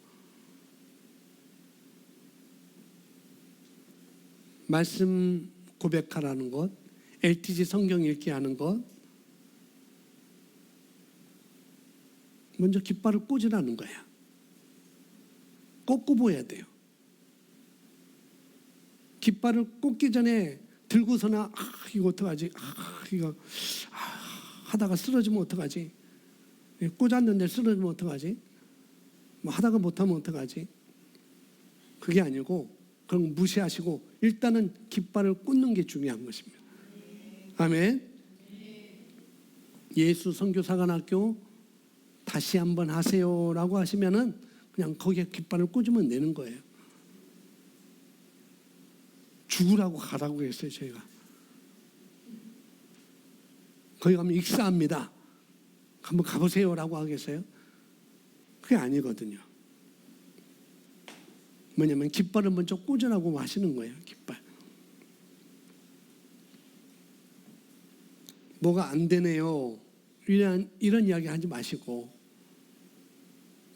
말씀 고백하라는 것, LTG 성경 읽기 하는 것, 먼저 깃발을 꽂으라는 거야. 꽂고 보여야 돼요. 깃발을 꽂기 전에 들고서나 이거 어떡하지? 이거 하다가 쓰러지면 어떡하지? 꽂았는데 쓰러지면 어떡하지? 하다가 못하면 어떡하지? 그게 아니고 그런 거 무시하시고 일단은 깃발을 꽂는 게 중요한 것입니다. 아멘. 예수 선교사관학교 다시 한번 하세요라고 하시면은 그냥 거기에 깃발을 꽂으면 되는 거예요. 죽으라고 가라고 했어요. 저희가 거기 가면 익사합니다. 한번 가보세요라고 하겠어요? 그게 아니거든요. 뭐냐면 깃발을 먼저 꽂으라고 하시는 거예요. 깃발. 뭐가 안 되네요. 이런 이야기 하지 마시고,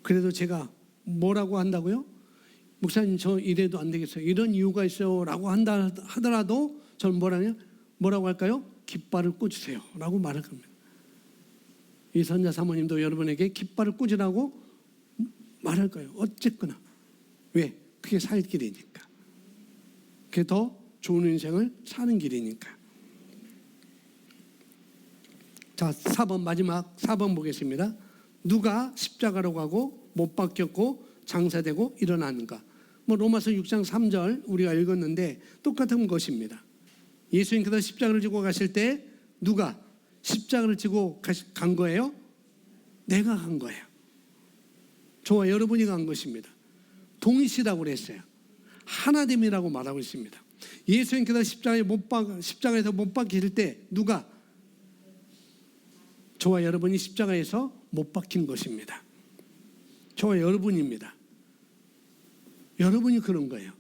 그래도 제가 뭐라고 한다고요? 목사님 저 이래도 안 되겠어요. 이런 이유가 있어요. 라고 한다 하더라도 저는 뭐라고 할까요? 깃발을 꽂으세요. 라고 말할 겁니다. 이 선자 사모님도 여러분에게 깃발을 꽂으라고 말할 거예요. 어쨌거나. 왜? 그게 살 길이니까. 그게 더 좋은 인생을 사는 길이니까. 자, 4번 마지막 4번 보겠습니다. 누가 십자가로 가고 못 박혔고 장사되고 일어나는가? 로마서 6장 3절 우리가 읽었는데 똑같은 것입니다. 예수님께서 십자가를 지고 가실 때 누가 십자가를 지고 간 거예요? 내가 간 거예요. 저와 여러분이 간 것입니다. 동일시라고 그랬어요. 하나됨이라고 말하고 있습니다. 예수님께서 십자가에서 못 박히실 때 누가? 저와 여러분이 십자가에서 못 박힌 것입니다. 저와 여러분입니다. 여러분이 그런 거예요.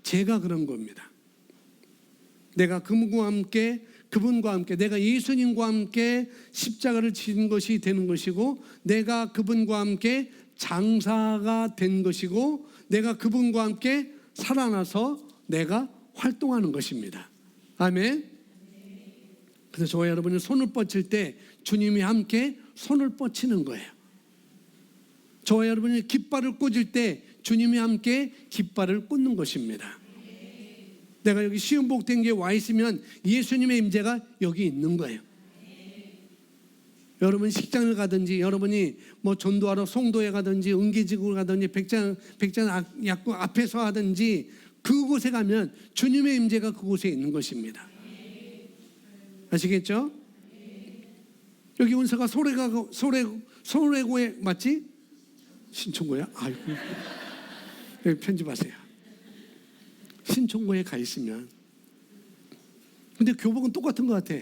제가 그런 겁니다. 내가 그분과 함께 내가 예수님과 함께 십자가를 지는 것이 되는 것이고, 내가 그분과 함께 장사가 된 것이고, 내가 그분과 함께 살아나서 내가 활동하는 것입니다. 아멘. 그래서 저와 여러분이 손을 뻗칠 때 주님이 함께 손을 뻗치는 거예요. 저와 여러분이 깃발을 꽂을 때 주님이 함께 깃발을 꽂는 것입니다. 내가 여기 시음복된 와 있으면 예수님의 임재가 여기 있는 거예요. 여러분 식장을 가든지, 여러분이 전도하러 송도에 가든지, 은계지구를 가든지, 백장 약국 앞에서 하든지, 그곳에 가면 주님의 임재가 그곳에 있는 것입니다. 아시겠죠? 여기 은서가 소래고에 맞지? 신촌고야? 아이고, 여기 편집하세요. 신촌고에 가 있으면, 근데 교복은 똑같은 것 같아.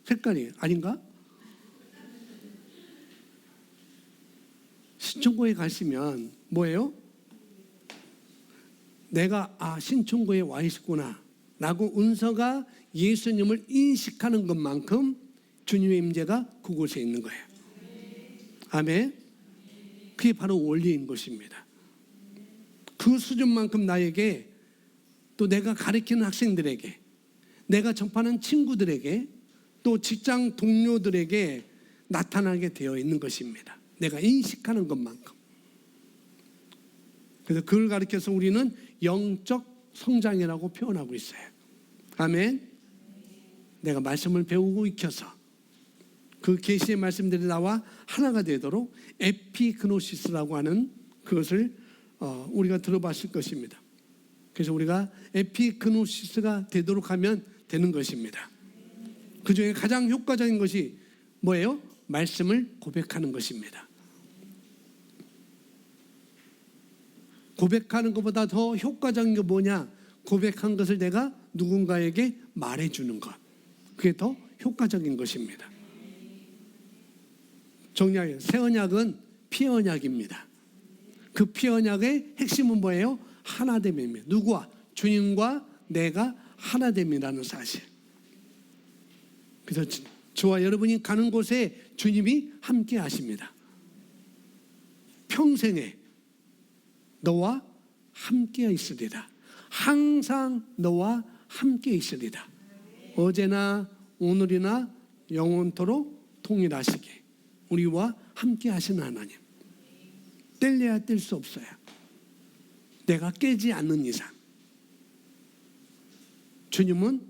색깔이 아닌가? 신촌고에 가 있으면 뭐예요? 내가 신촌고에 와 있구나 라고 은서가 예수님을 인식하는 것만큼 주님의 임재가 그곳에 있는 거예요. 아멘. 그게 바로 원리인 것입니다. 그 수준만큼 나에게, 또 내가 가르치는 학생들에게, 내가 접하는 친구들에게, 또 직장 동료들에게 나타나게 되어 있는 것입니다. 내가 인식하는 것만큼. 그래서 그걸 가리켜서 우리는 영적 성장이라고 표현하고 있어요. 아멘. 내가 말씀을 배우고 익혀서 그 계시의 말씀들이 나와 하나가 되도록 에피그노시스라고 하는 그것을 우리가 들어봤을 것입니다. 그래서 우리가 에피그노시스가 되도록 하면 되는 것입니다. 그 중에 가장 효과적인 것이 뭐예요? 말씀을 고백하는 것입니다. 고백하는 것보다 더 효과적인 게 뭐냐? 고백한 것을 내가 누군가에게 말해주는 것. 그게 더 효과적인 것입니다. 정리하여 새 언약은 피언약입니다. 그 피언약의 핵심은 뭐예요? 하나됨입니다. 누구와? 주님과 내가 하나됨이라는 사실. 그래서 저와 여러분이 가는 곳에 주님이 함께 하십니다. 평생에 너와 함께 있으리라. 항상 너와 함께 있으리라. 어제나 오늘이나 영원토록 동일하시게 우리와 함께 하시는 하나님. 뗄래야 뗄 수 없어요. 내가 깨지 않는 이상 주님은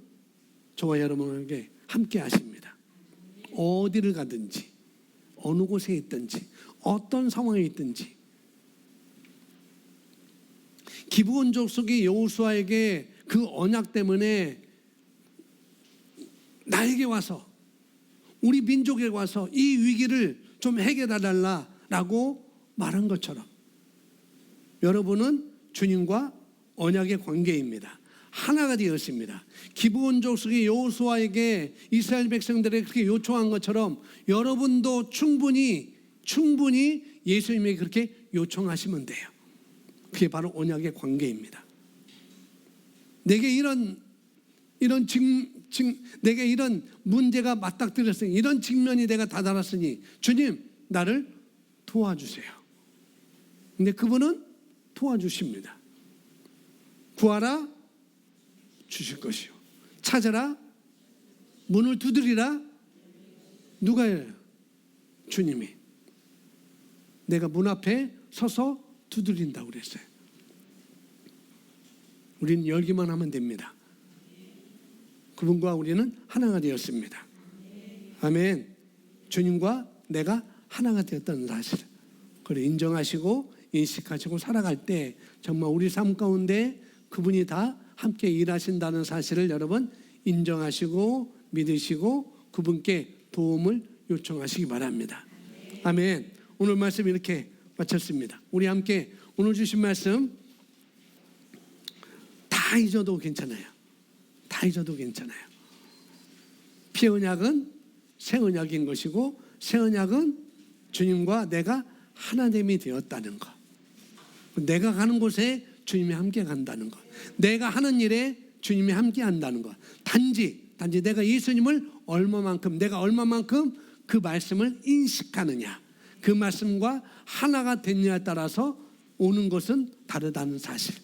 저와 여러분에게 함께 하십니다. 어디를 가든지 어느 곳에 있든지 어떤 상황에 있든지. 기브온 족속이 여호수아에게 그 언약 때문에 나에게 와서 우리 민족에 와서 이 위기를 좀 해결해 달라라고 말한 것처럼 여러분은 주님과 언약의 관계입니다. 하나가 되었습니다. 기브온 족속이 여호수아에게 이스라엘 백성들에게 그렇게 요청한 것처럼 여러분도 충분히 예수님에게 그렇게 요청하시면 돼요. 그게 바로 언약의 관계입니다. 내게 내게 이런 문제가 맞닥뜨렸으니 이런 직면이 내가 다다랐으니 주님 나를 도와주세요. 근데 그분은 도와주십니다. 구하라 주실 것이요 찾아라 문을 두드리라. 누가 해요? 주님이. 내가 문 앞에 서서 두드린다고 그랬어요. 우리는 열기만 하면 됩니다. 그분과 우리는 하나가 되었습니다. 아멘. 주님과 내가 하나가 되었다는 사실, 그걸 인정하시고 인식하시고 살아갈 때 정말 우리 삶 가운데 그분이 다 함께 일하신다는 사실을 여러분 인정하시고 믿으시고 그분께 도움을 요청하시기 바랍니다. 아멘. 오늘 말씀 이렇게 마쳤습니다. 우리 함께 오늘 주신 말씀 다 잊어도 괜찮아요. 다 잊어도 괜찮아요. 피언약은 새 언약인 것이고 새 언약은 주님과 내가 하나됨이 되었다는 것. 내가 가는 곳에 주님이 함께 간다는 것. 내가 하는 일에 주님이 함께 한다는 것. 단지 내가 예수님을 내가 얼마만큼 그 말씀을 인식하느냐, 그 말씀과 하나가 됐냐에 따라서 오는 것은 다르다는 사실.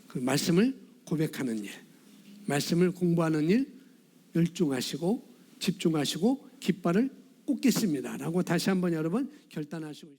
그 말씀을 고백하는 일, 말씀을 공부하는 일 열중하시고 집중하시고 깃발을 꽂겠습니다 라고 다시 한번 여러분 결단하시고